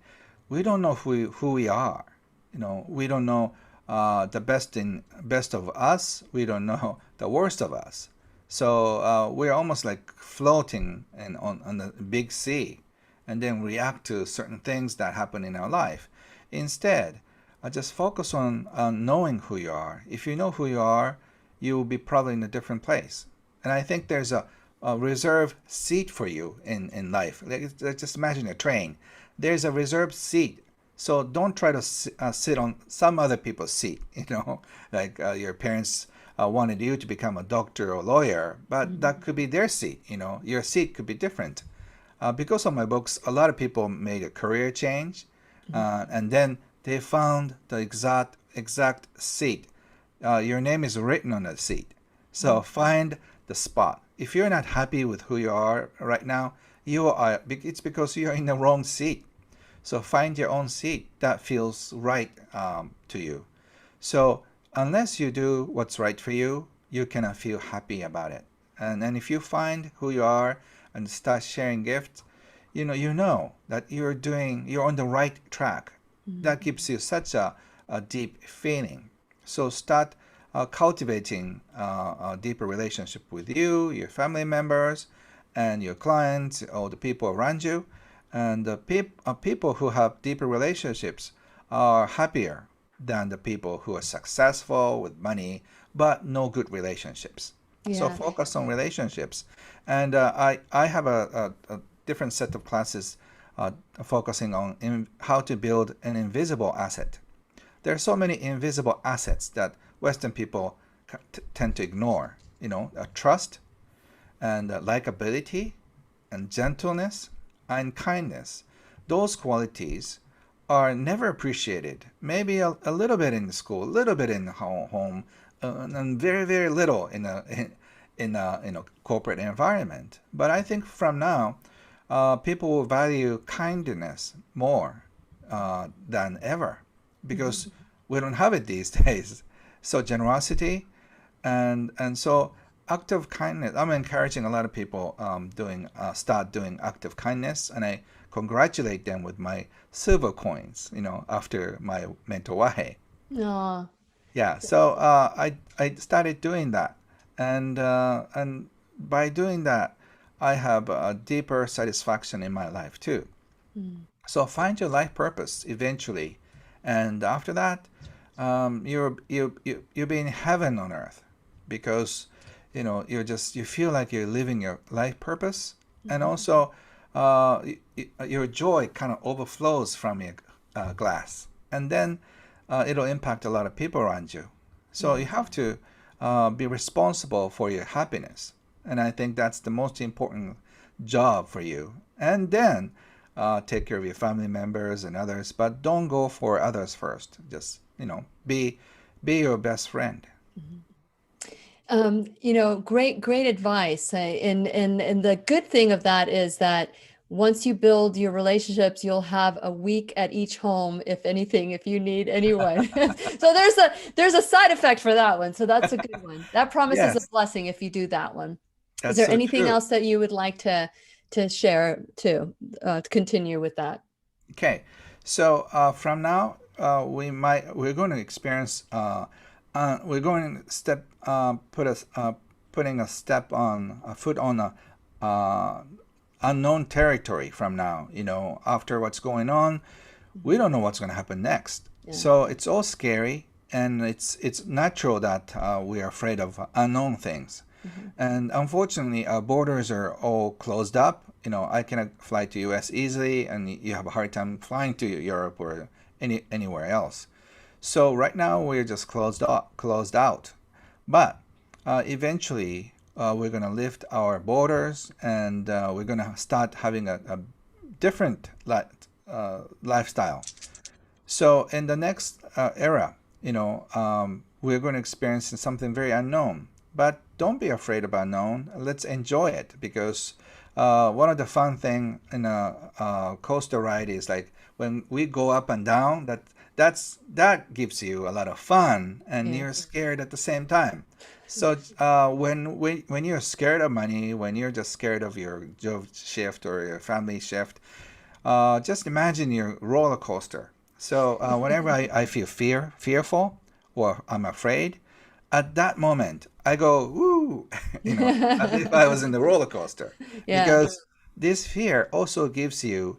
we don't know who we are. We don't know the best of us. We don't know the worst of us. So we're almost like floating on the big sea, and then react to certain things that happen in our life. Instead, just focus on knowing who you are. If you know who you are, you will be probably in a different place. And I think there's a reserved seat for you in life. Let's just imagine a train. There's a reserved seat. So don't try to sit on some other people's seat, like your parents wanted you to become a doctor or lawyer, but that could be their seat. Your seat could be different. Because of my books, a lot of people made a career change, and then they found the exact seat. Your name is written on the seat. So find the spot. If you're not happy with who you are right now, it's because you're in the wrong seat. So find your own seat that feels right to you. So unless you do what's right for you, you cannot feel happy about it. And if you find who you are and start sharing gifts, you know that you're on the right track. That gives you such a deep feeling. So start cultivating a deeper relationship with you, your family members, and your clients, or the people around you. And the people who have deeper relationships are happier than the people who are successful with money but no good relationships. So Yeah. focus on relationships. And I have a different set of classes focusing on how to build an invisible asset. There are so many invisible assets that Western people tend to ignore. Trust and likability and gentleness and kindness. Those qualities are never appreciated. Maybe a little bit in school, a little bit in home, and very, very little in a corporate environment. But I think from now, people will value kindness more than ever, because we don't have it these days. So generosity and so active kindness. I'm encouraging a lot of people start doing active kindness, and I congratulate them with my silver coins. After my mentor Wahe. Aw. Yeah, so I started doing that, and by doing that, I have a deeper satisfaction in my life too. So find your life purpose eventually, and after that, you'll be in heaven on earth, because you feel like you're living your life purpose, and also your joy kind of overflows from your glass, and then it'll impact a lot of people around you. So you have to be responsible for your happiness, and I think that's the most important job for you. And then take care of your family members and others, but don't go for others first. Just be your best friend. Great advice. And the good thing of that is that once you build your relationships, you'll have a week at each home, if anything, if you need anyone. So there's a side effect for that one. So that's a good one. That promises a Yes, blessing if you do that one. Is that's there so anything true. else that you would like to share to continue with that? Okay, so from now, we're going to experience we're going to putting a step on a foot on a unknown territory from now. After what's going on, we don't know what's going to happen next. Yeah. So it's all scary, and it's natural that we are afraid of unknown things. And unfortunately, our borders are all closed up. I cannot fly to US easily, and you have a hard time flying to Europe or anywhere else. So right now we're just closed out. But eventually we're going to lift our borders, and we're going to start having a different lifestyle. So in the next era, we're going to experience something very unknown. But don't be afraid of unknown. Let's enjoy it, because one of the fun thing in a coaster ride is like when we go up and down. That gives you a lot of fun, and you're scared at the same time. So when you're scared of money, when you're just scared of your job shift or your family shift, just imagine your roller coaster. So whenever I feel fearful, or I'm afraid, at that moment I go woo, as if I was in the roller coaster. Yeah. Because this fear also gives you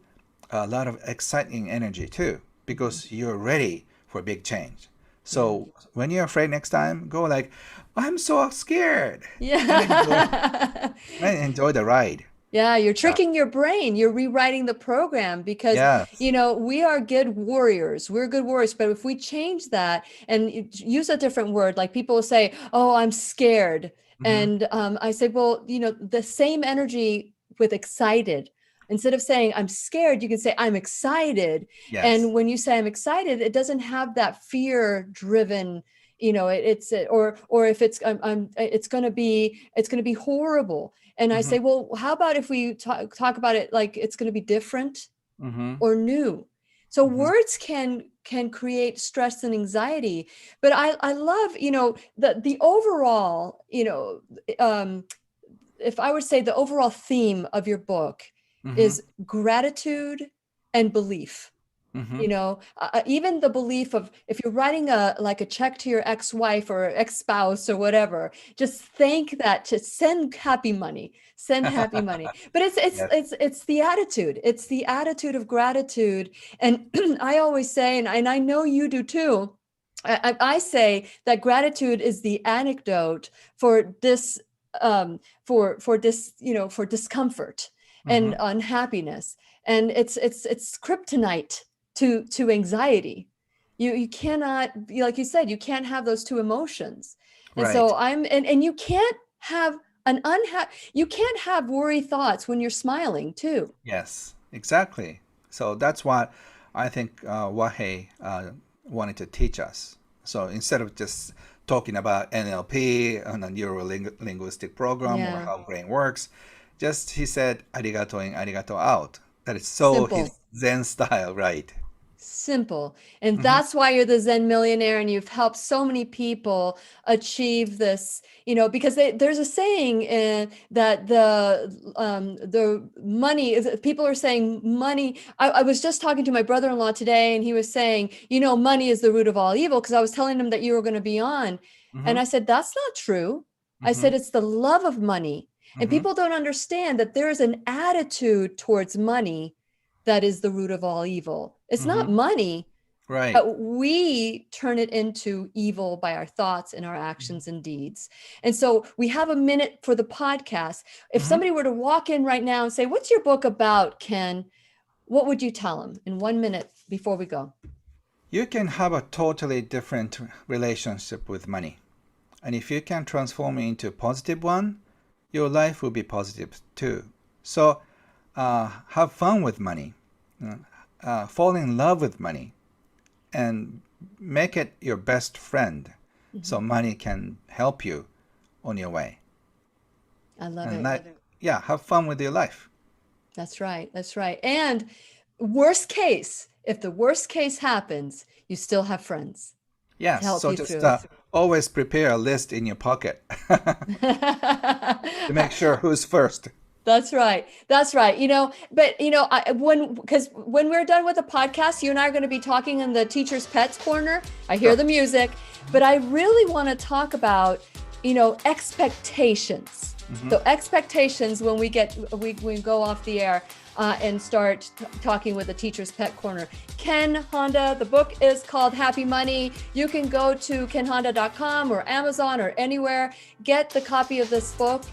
a lot of exciting energy too, because you're ready for big change. So when you're afraid next time, go like, I'm so scared. Yeah. And enjoy the ride. Yeah, you're tricking your brain. You're rewriting the program, because, Yes. we are good warriors. We're good warriors. But if we change that and use a different word, like people will say, oh, I'm scared. And I say, well, the same energy with excited. Instead of saying I'm scared, you can say I'm excited. Yes. And when you say I'm excited, it doesn't have that fear driven, or if it's it's going to be horrible. And I say, well, how about if we talk about it like it's going to be different or new? So words can create stress and anxiety. But I love, the overall, if I would say the overall theme of your book is gratitude and belief. Even the belief of, if you're writing a check to your ex-wife or ex-spouse or whatever, just thank that, to send happy money. But it's the attitude. It's the attitude of gratitude. And I always say, and I know you do too, I say that gratitude is the antidote for this, for discomfort and unhappiness. And it's kryptonite to anxiety. You cannot, like you said, you can't have those two emotions. And Right. so and you can't have you can't have worry thoughts when you're smiling too. Yes, exactly. So that's what I think Wahei wanted to teach us. So instead of just talking about NLP and a neuro-linguistic program or how brain works, just he said arigato in, arigato out. That is so Simple. his Zen style, right? Simple. And that's why you're the Zen millionaire, and you've helped so many people achieve this, because there's a saying that the money, people are saying money. I was just talking to my brother-in-law today, and he was saying, money is the root of all evil, because I was telling him that you were going to be on. And I said, that's not true. I said, it's the love of money. And people don't understand that there is an attitude towards money that is the root of all evil. It's not money, Right. but we turn it into evil by our thoughts and our actions and deeds. And so we have a minute for the podcast. If somebody were to walk in right now and say, what's your book about, Ken? What would you tell them in 1 minute before we go? You can have a totally different relationship with money. And if you can transform it into a positive one, your life will be positive too. So have fun with money, fall in love with money, and make it your best friend, so money can help you on your way. I love And it. have fun with your life. That's right. That's right. And worst case, if the worst case happens, you still have friends. Yes, help so you just through it. always prepare a list in your pocket to make sure who's first. That's right. That's right. But because when we're done with the podcast, you and I are going to be talking in the teacher's pets corner. I hear Sure. the music, but I really want to talk about, expectations. Mm-hmm. So expectations when we go off the air and start talking with the teacher's pet corner. Ken Honda, the book is called Happy Money. You can go to kenhonda.com or Amazon or anywhere, get the copy of this book,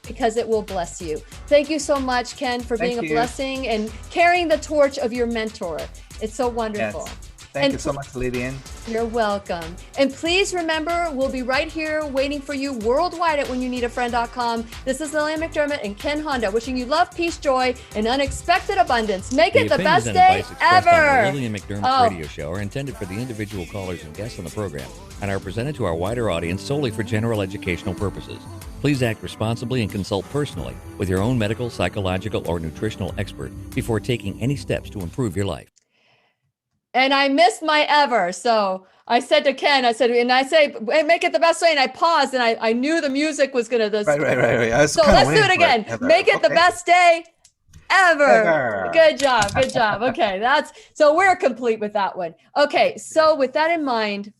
because it will bless you. Thank you so much, Ken, for being a blessing and carrying the torch of your mentor. It's so wonderful. Yes. Thank you so much, Lillian. You're welcome. And please remember, we'll be right here waiting for you worldwide at whenyounneedafriend.com. This is Lillian McDermott and Ken Honda wishing you love, peace, joy, and unexpected abundance. Make it the best day ever. On the Lillian McDermott radio show are intended for the individual callers and guests on the program and are presented to our wider audience solely for general educational purposes. Please act responsibly and consult personally with your own medical, psychological, or nutritional expert before taking any steps to improve your life. And I missed my ever. So I said to Ken, I say, make it the best way. And I paused and I knew the music was going to. Right. So let's do it again. Make it the best day ever. Good job. Good job. Okay. So we're complete with that one. Okay. So with that in mind,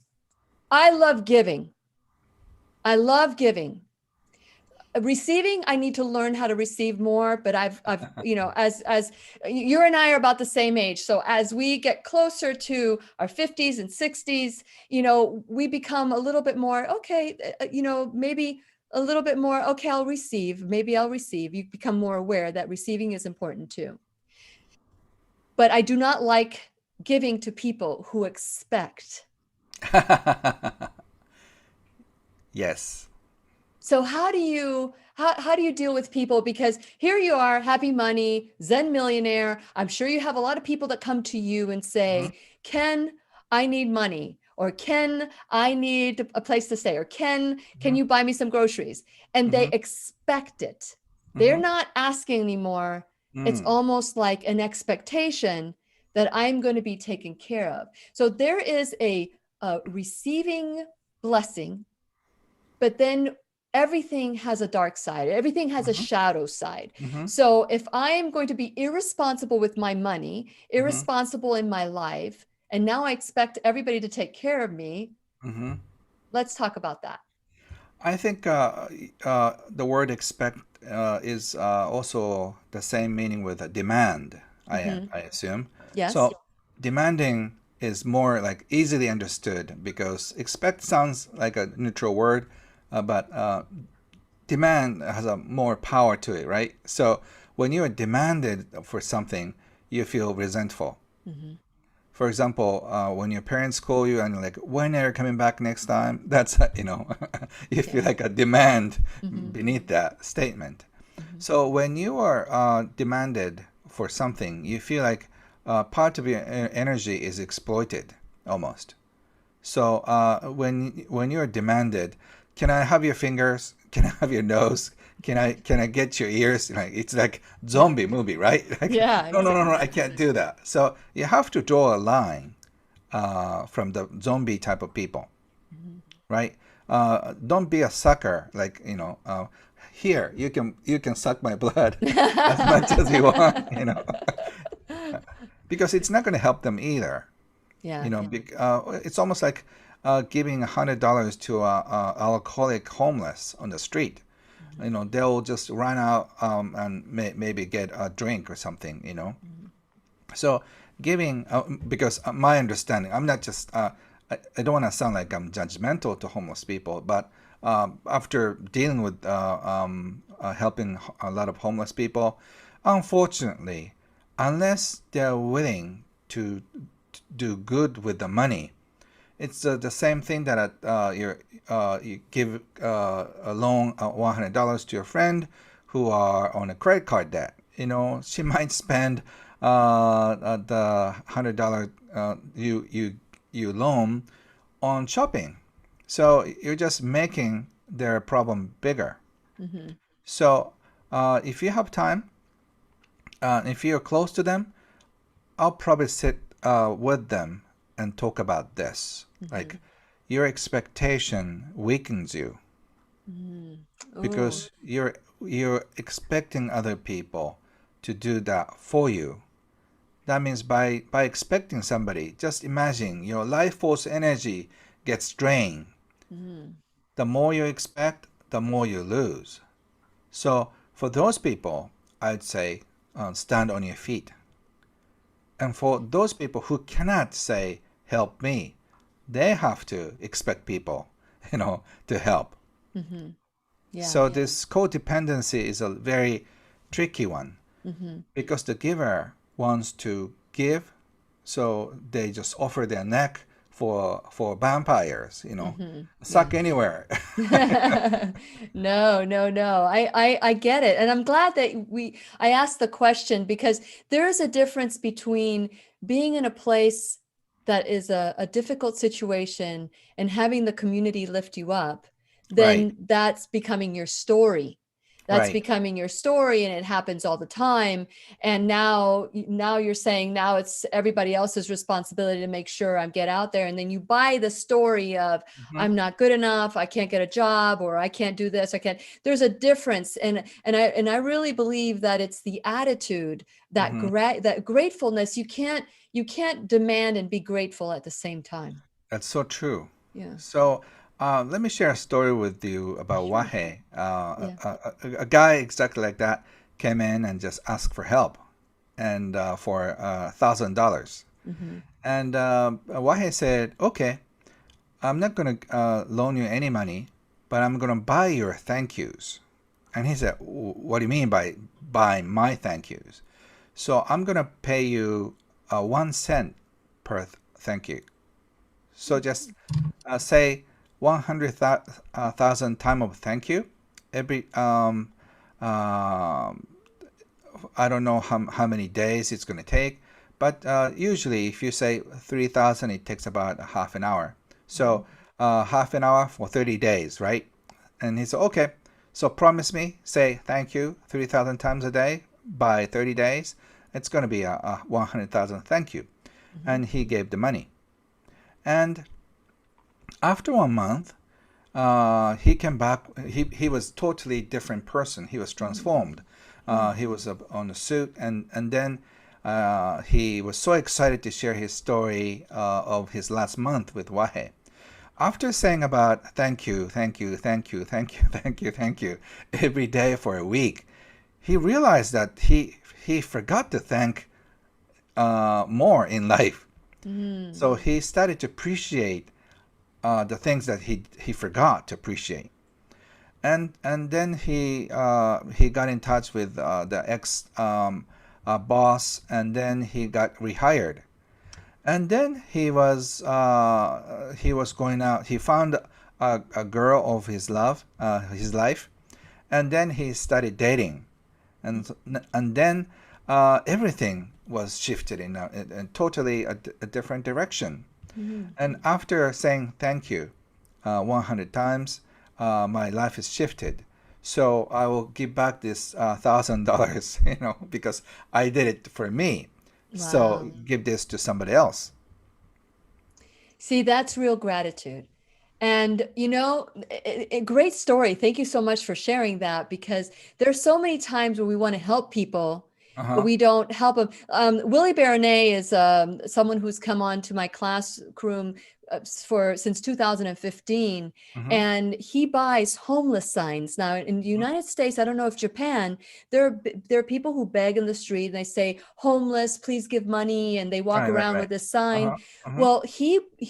I love giving. Receiving, I need to learn how to receive more, but I've as you and I are about the same age. So as we get closer to our 50s and 60s, we become a little bit more, okay, maybe a little bit more, okay, I'll receive. Maybe I'll receive. You become more aware that receiving is important too. But I do not like giving to people who expect. Yes. So how do you deal with people? Because here you are, Happy Money, Zen Millionaire. I'm sure you have a lot of people that come to you and say, Ken, I need money, or Ken, I need a place to stay, or Ken, can you buy me some groceries? And they expect it. They're not asking anymore. It's almost like an expectation that I'm going to be taken care of. So there is a receiving blessing, but then everything has a dark side. Everything has a shadow side. So if I'm going to be irresponsible with my money, irresponsible in my life, and now I expect everybody to take care of me, let's talk about that. I think the word expect is also the same meaning with demand, I assume. Yes. So demanding is more like easily understood because expect sounds like a neutral word. But demand has a more power to it, right? So when you are demanded for something, you feel resentful. For example, when your parents call you and like, when are you coming back next time? That's, you feel like a demand beneath that statement. So when you are demanded for something, you feel like part of your energy is exploited almost. So when you're demanded, can I have your fingers? Can I have your nose? Can I get your ears? Like it's like zombie movie, right? Like, Yeah. No, I can't do that. So you have to draw a line from the zombie type of people, right? Don't be a sucker. Like here you can suck my blood as much as you want, because it's not going to help them either. Yeah. It's almost like giving $100 to a alcoholic homeless on the street. They'll just run out and maybe get a drink or something. So giving, because my understanding, I'm not just I don't want to sound like I'm judgmental to homeless people, but after dealing with helping a lot of homeless people, unfortunately, unless they're willing to do good with the money, it's the same thing that you give a loan $100 to your friend who are on a credit card debt. She might spend the $100 you loan on shopping. So you're just making their problem bigger. So if you have time, if you're close to them, I'll probably sit with them and talk about this. Like your expectation weakens you. Oh. because you're expecting other people to do that for you. That means by expecting somebody, just imagine your life force energy gets drained. Mm-hmm. The more you expect, the more you lose. So for those people, I'd say stand on your feet. And for those people who cannot say, help me, they have to expect people, to help. Mm-hmm. Yeah. So this codependency is a very tricky one Mm-hmm. because the giver wants to give, so they just offer their neck for vampires, Mm-hmm. Yeah. suck anywhere. No, no, no. I get it. And I'm glad that I asked the question because there is a difference between being in a place that is a difficult situation and having the community lift you up, Right, then that's becoming your story. That's right. becoming your story and it happens all the time. And now you're saying now it's everybody else's responsibility to make sure I get out there. And then you buy the story of Mhm, I'm not good enough, I can't get a job, or I can't do this, I can't. There's a difference. And I really believe that it's the attitude, mhm. that gratefulness. You can't demand and be grateful at the same time. That's so true. Yeah. So let me share a story with you about Sure. Wahe. Yeah. A guy exactly like that came in and just asked for help and for $1,000. Mm-hmm. And Wahe said, okay, I'm not going to loan you any money, but I'm going to buy your thank yous. And he said, what do you mean by buy my thank yous? So I'm going to pay you 1 cent per thank you. So just say 100,000 time of thank you. Every I don't know how many days it's going to take, but usually if you say 3,000, it takes about half an hour. So half an hour for 30 days, right? And he said, okay, so promise me, say thank you 3,000 times a day by 30 days. It's going to be a 100,000 thank you. Mm-hmm. And he gave the money. And after 1 month, he came back. He was totally different person. He was transformed. He was on a suit, and then he was so excited to share his story of his last month with Wahe. After saying about thank you, thank you, thank you, thank you, thank you, thank you every day for a week, he realized that he forgot to thank more in life. Mm-hmm. So he started to appreciate the things that he forgot to appreciate. And then he got in touch with the ex boss, and then he got rehired. And then he was going out. He found a girl of his life, and then he started dating, and then everything was shifted in totally a different direction. Mm-hmm. And after saying thank you 100 times, my life is shifted. So I will give back this $1,000, because I did it for me. So Wow. give this to somebody else. See, that's real gratitude. And, a great story. Thank you so much for sharing that because there's so many times where we want to help people, Uh but huh. we don't help them. Willie Baronet is someone who's come on to my classroom for since 2015, Mm-hmm. and he buys homeless signs. Now, in the United States, I don't know if Japan, there are people who beg in the street and they say, homeless, please give money, and they walk Right, right, around right. with this Uh sign. huh. Uh huh. Well,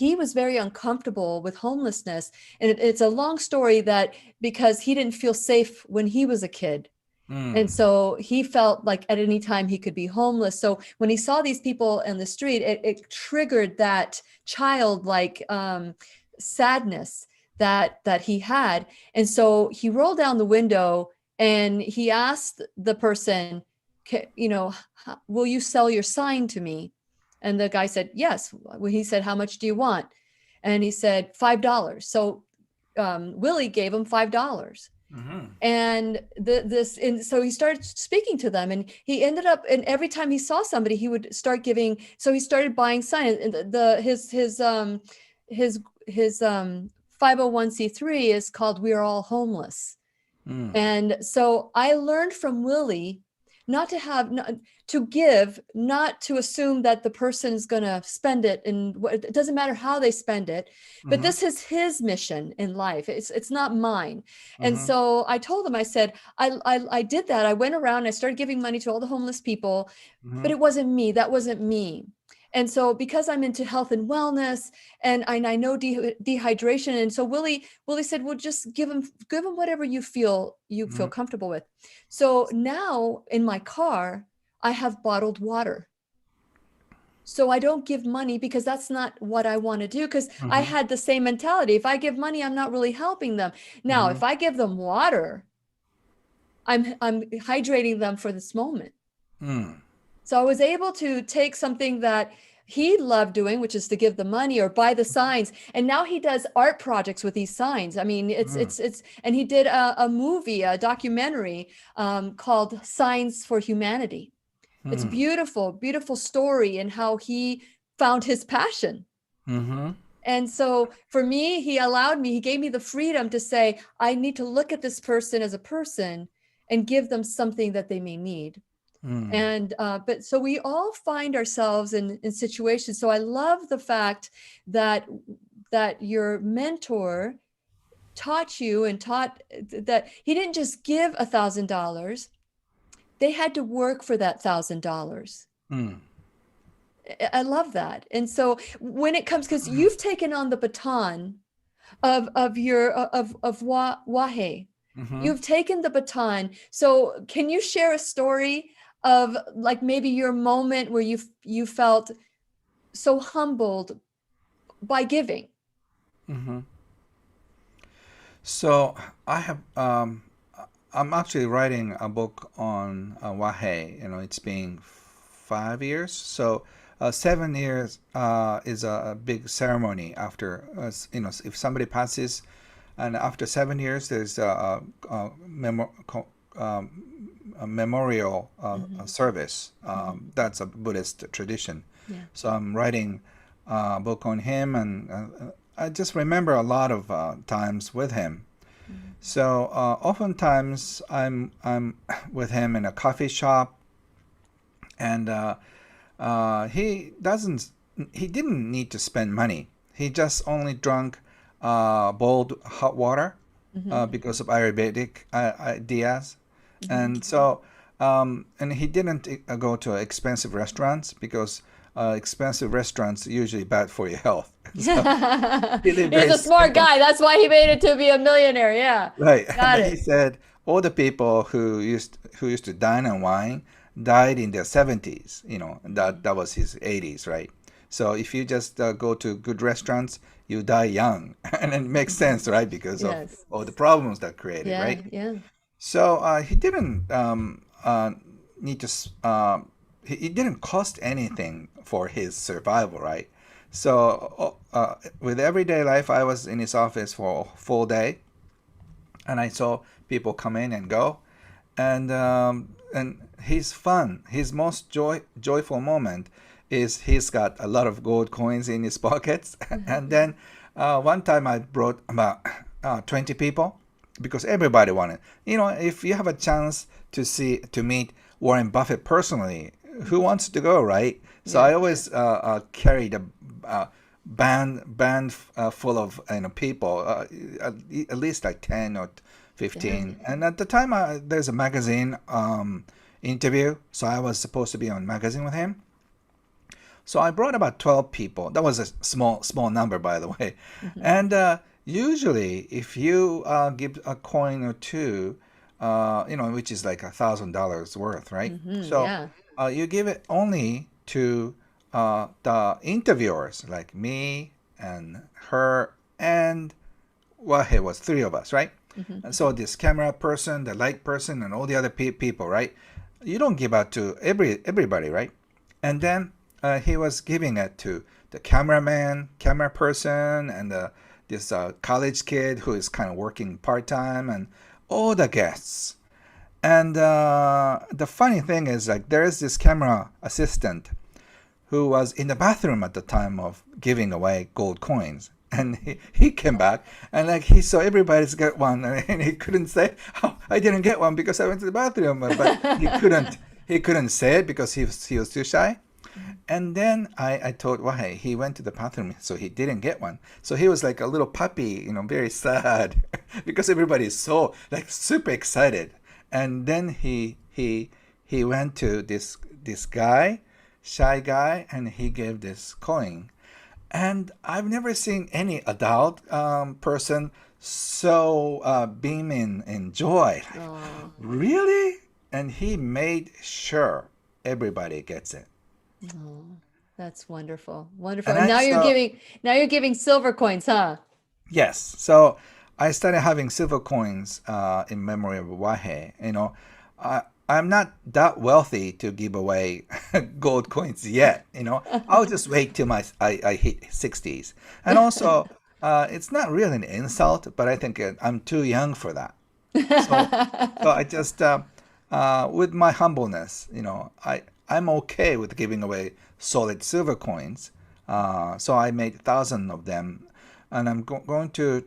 he was very uncomfortable with homelessness, and it's a long story that because he didn't feel safe when he was a kid. And Mm. so he felt like at any time he could be homeless. So when he saw these people in the street, it triggered that childlike sadness that he had. And so he rolled down the window and he asked the person, will you sell your sign to me? And the guy said, yes. Well, he said, how much do you want? And he said, $5. So Willie gave him $5. Mm-hmm. And so he started speaking to them, and he ended up, and every time he saw somebody he would start giving. So he started buying signs, and his 501c3 is called We Are All Homeless. And so I learned from Willie not to give, not to assume that the person is going to spend it, and it doesn't matter how they spend it, but this is his mission in life. It's not mine. And so I told him, I said, I did that. I went around, I started giving money to all the homeless people, but it wasn't me. That wasn't me. And so because I'm into health and wellness, and I know dehydration, and so Willie said, well, just give him whatever you feel comfortable with. So now in my car, I have bottled water. So I don't give money because that's not what I want to do, because I had the same mentality. If I give money, I'm not really helping them. Now, if I give them water, I'm hydrating them for this moment. So I was able to take something that he loved doing, which is to give the money or buy the signs. And now he does art projects with these signs. I mean, it's and he did a movie, a documentary called Signs for Humanity. It's beautiful, beautiful story, and how he found his passion. And so for me, he gave me the freedom to say, I need to look at this person as a person and give them something that they may need. And but so we all find ourselves in situations. So I love the fact that your mentor taught you, and taught that he didn't just give $1,000. They had to work for that $1,000. I love that. And so when it comes, because you've taken on the baton of Wahe. You've taken the baton. So can you share a story of like maybe your moment where you felt so humbled by giving? So I have I'm actually writing a book on Wahe. It's been 5 years. So 7 years is a big ceremony after if somebody passes, and after 7 years there's a memorial service. That's a Buddhist tradition. So I'm writing a book on him, and I just remember a lot of times with him. So oftentimes I'm with him in a coffee shop, and he didn't need to spend money. He just only drank boiled hot water because of Ayurvedic ideas. And so, and he didn't go to expensive restaurants, because expensive restaurants are usually bad for your health. So he's a smart guy. That's why he made it to be a millionaire. Yeah. Right. Got it. He said all the people who used to dine and wine died in their 70s. That was his 80s, right? So if you just go to good restaurants, you die young, and it makes sense, right? Because of all the problems that created, right? Yeah. So he didn't need to. It didn't cost anything for his survival, right? So with everyday life, I was in his office for a full day, and I saw people come in and go, and he's fun. His most joyful moment is he's got a lot of gold coins in his pockets. And then one time I brought about 20 people, because everybody wanted. If you have a chance to meet Warren Buffett personally, who wants to go, right? So I always carried a band full of people, at least like 10 or 15. And at the time, there's a magazine interview, so I was supposed to be on magazine with him. So I brought about 12 people. That was a small number, by the way. And usually, if you give a coin or two, which is like $1,000 worth, right? So you give it only to the interviewers, like me and her, and it was 3 of us, right? And so this camera person, the light person, and all the other people, right? You don't give out to everybody, right? And then he was giving it to the camera person, and this college kid who is kind of working part-time, and all the guests. And the funny thing is, like, there is this camera assistant who was in the bathroom at the time of giving away gold coins. And he came back, and like he saw everybody's got one, and he couldn't say, "Oh, I didn't get one because I went to the bathroom." But he couldn't say it because he was too shy. And then I told why he went to the bathroom, so he didn't get one. So he was like a little puppy, very sad because everybody is so like super excited. And then he went to this guy, shy guy, and he gave this coin. And I've never seen any adult person so beaming in joy. Like, Oh, really? And he made sure everybody gets it. oh, that's wonderful. Wonderful. And And I saw, now you're giving silver coins, huh? yes. So I started having silver coins in memory of Wahe. I'm not that wealthy to give away gold coins yet. I'll just wait till I hit 60s. And also, it's not really an insult, but I think I'm too young for that. So, so I just, with my humbleness, I'm okay with giving away solid silver coins. So I made thousands of them, and I'm going to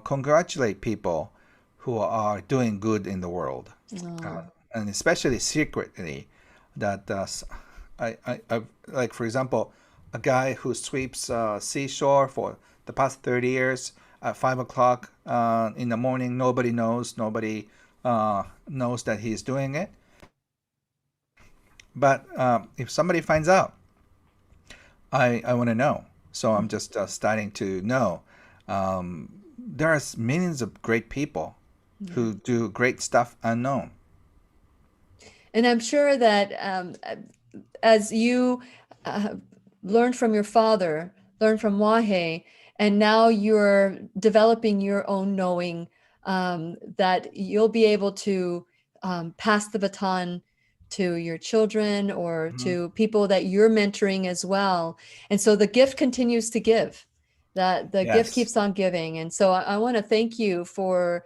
congratulate people who are doing good in the world, uh, Oh, and especially secretly. That like for example, a guy who sweeps seashore for the past 30 years at 5 o'clock in the morning. Nobody knows that he's doing it. But if somebody finds out, I want to know. So I'm just starting to know. There's millions of great people yeah. who do great stuff unknown. And I'm sure that as you uh, learned from your father, learned from Wahe, and now you're developing your own knowing, that you'll be able to pass the baton to your children or Mhm. to people that you're mentoring as well. And so the gift continues to give, that the gift Yes. keeps on giving. And so I want to thank you for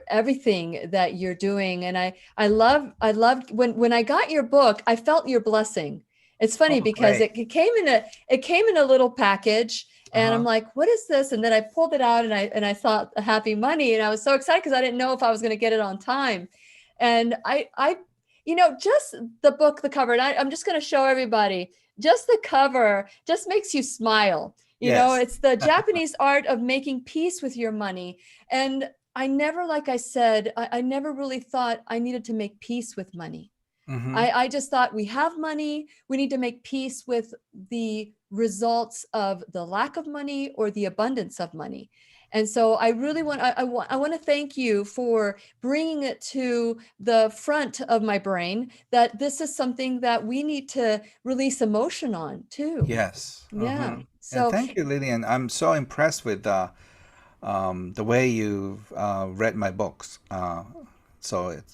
everything that you're doing. And I loved when I got your book, I felt your blessing. It's funny Oh, because great. it came in a little package, and I'm Uh-huh. like, what is this? And then I pulled it out, and I saw Happy Money, and I was so excited because I didn't know if I was going to get it on time. And just the book, the cover, and I'm just going to show everybody, just the cover just makes you smile. Yes. It's the Japanese art of making peace with your money. And I never, like I said, I never really thought I needed to make peace with money. Mm-hmm. I just thought we have money. We need to make peace with the results of the lack of money or the abundance of money. And so I really want to thank you for bringing it to the front of my brain that this is something that we need to release emotion on too. Yes. Yeah. Mm-hmm. And So, thank you, Lillian. I'm so impressed with the way you've read my books.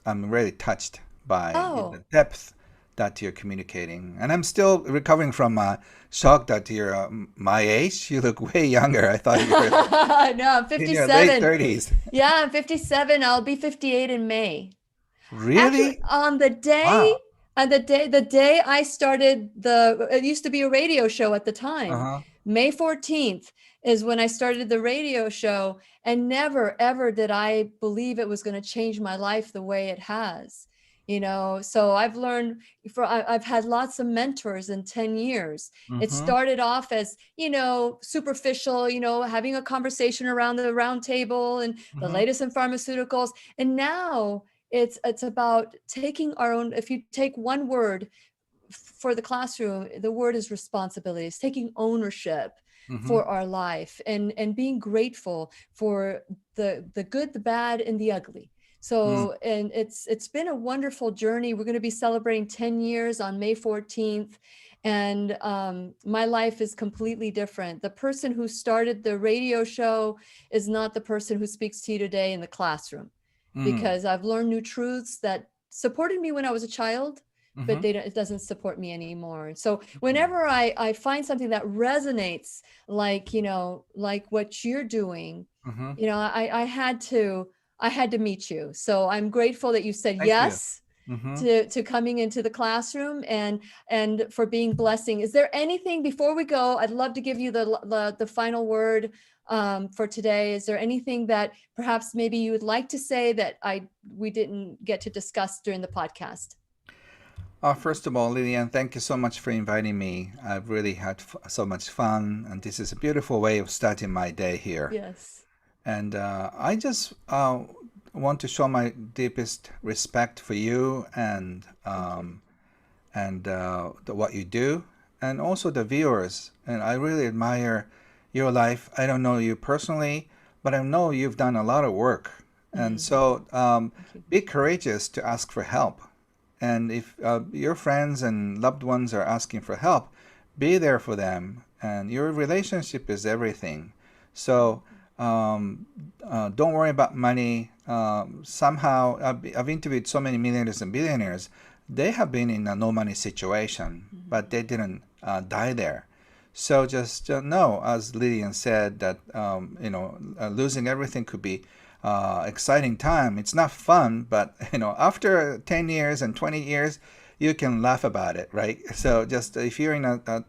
I'm really touched by oh, the depth that you're communicating. And I'm still recovering from shock that you're my age. You look way younger. I thought you were like no, I'm in your late 57. 30s. Yeah, I'm 57. I'll be 58 in May. Actually, Really? on Wow. the day I started it used to be a radio show at the time. Uh-huh. May 14th is when I started the radio show, and never ever did I believe it was going to change my life the way it has. So I've learned I've had lots of mentors in 10 years. It Mm-hmm. started off as, superficial, having a conversation around the round table and the Mm-hmm. latest in pharmaceuticals. And now it's about taking our own. If you take one word for the classroom, the word is responsibility. It's taking ownership Mm-hmm. for our life and being grateful for the good, the bad, and the ugly. Mm. So, and it's been a wonderful journey. We're going to be celebrating 10 years on May 14th. And my life is completely different. The person who started the radio show is not the person who speaks to you today in the classroom, Mm. because I've learned new truths that supported me when I was a child, but Mm-hmm. it doesn't support me anymore. So whenever I find something that resonates, like what you're doing, Mm-hmm. I had to meet you. So I'm grateful that you said Thank you. yes. Mm-hmm. to coming into the classroom and for being blessing. Is there anything before we go? I'd love to give you the final word for today. Is there anything that perhaps maybe you would like to say that we didn't get to discuss during the podcast? First of all, Lillian, thank you so much for inviting me. I've really had so much fun, and this is a beautiful way of starting my day here. Yes. And I just want to show my deepest respect for you and what you do, and also the viewers. And I really admire your life. I don't know you personally, but I know you've done a lot of work. And so be courageous to ask for help. And if your friends and loved ones are asking for help, be there for them. And your relationship is everything. So don't worry about money. Somehow, I've interviewed so many millionaires and billionaires. They have been in a no money situation, but they didn't die there. So just know, as Lillian said, that losing everything could be exciting time. It's not fun, but after 10 years and 20 years, you can laugh about it, right? So just if you're in a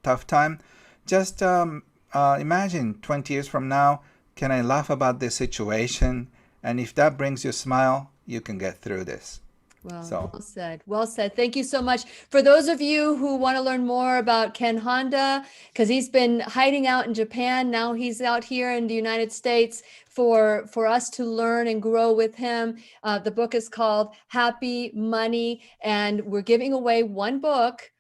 tough time, just imagine 20 years from now, can I laugh about this situation? And if that brings you a smile, you can get through this. Well said. Well said. Thank you so much. For those of you who want to learn more about Ken Honda, because he's been hiding out in Japan, now he's out here in the United States for us to learn and grow with him. The book is called Happy Money, and we're giving away one book.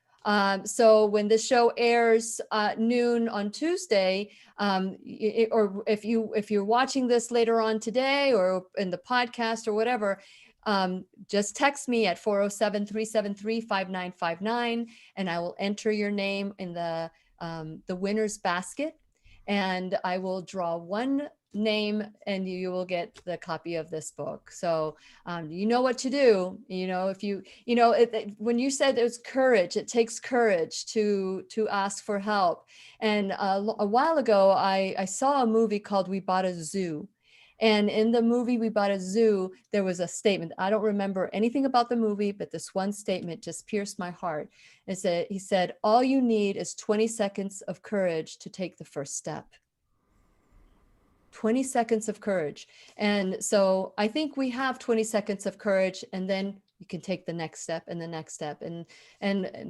So when this show airs noon on Tuesday, or if you're watching this later on today or in the podcast or whatever, just text me at 407-373-5959 and I will enter your name in the winner's basket, and I will draw one name and you will get the copy of this book. So you know what to do. If when you said it was courage, it takes courage to ask for help. And a while ago, I saw a movie called We Bought a Zoo. And in the movie We Bought a Zoo, there was a statement. I don't remember anything about the movie, but this one statement just pierced my heart. He said, all you need is 20 seconds of courage to take the first step. 20 seconds of courage. And so I think we have 20 seconds of courage, and then you can take the next step and the next step. And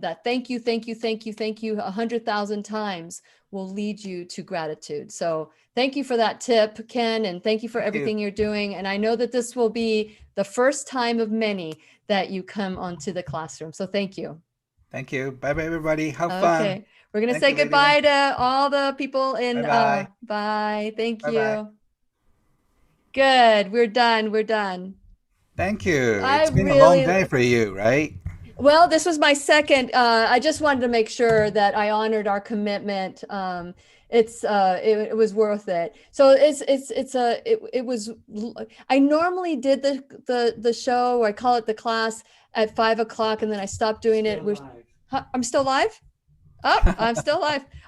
that thank you 100,000 times will lead you to gratitude. So thank you for that tip, Ken, and thank you for everything you're doing. And I know that this will be the first time of many that you come onto the classroom. So thank you. Thank you. Bye-bye, everybody. Have fun. Okay. We're going to say goodbye to all the people in. Bye-bye. Bye. Thank Bye-bye. you. Good. We're done. Thank you. It's been a long day for you, right? Well, this was my second. I just wanted to make sure that I honored our commitment. It was worth it. So it was. I normally did the show, or I call it the class, at 5 o'clock, and then I stopped doing it. I'm still live. Oh, I'm still live.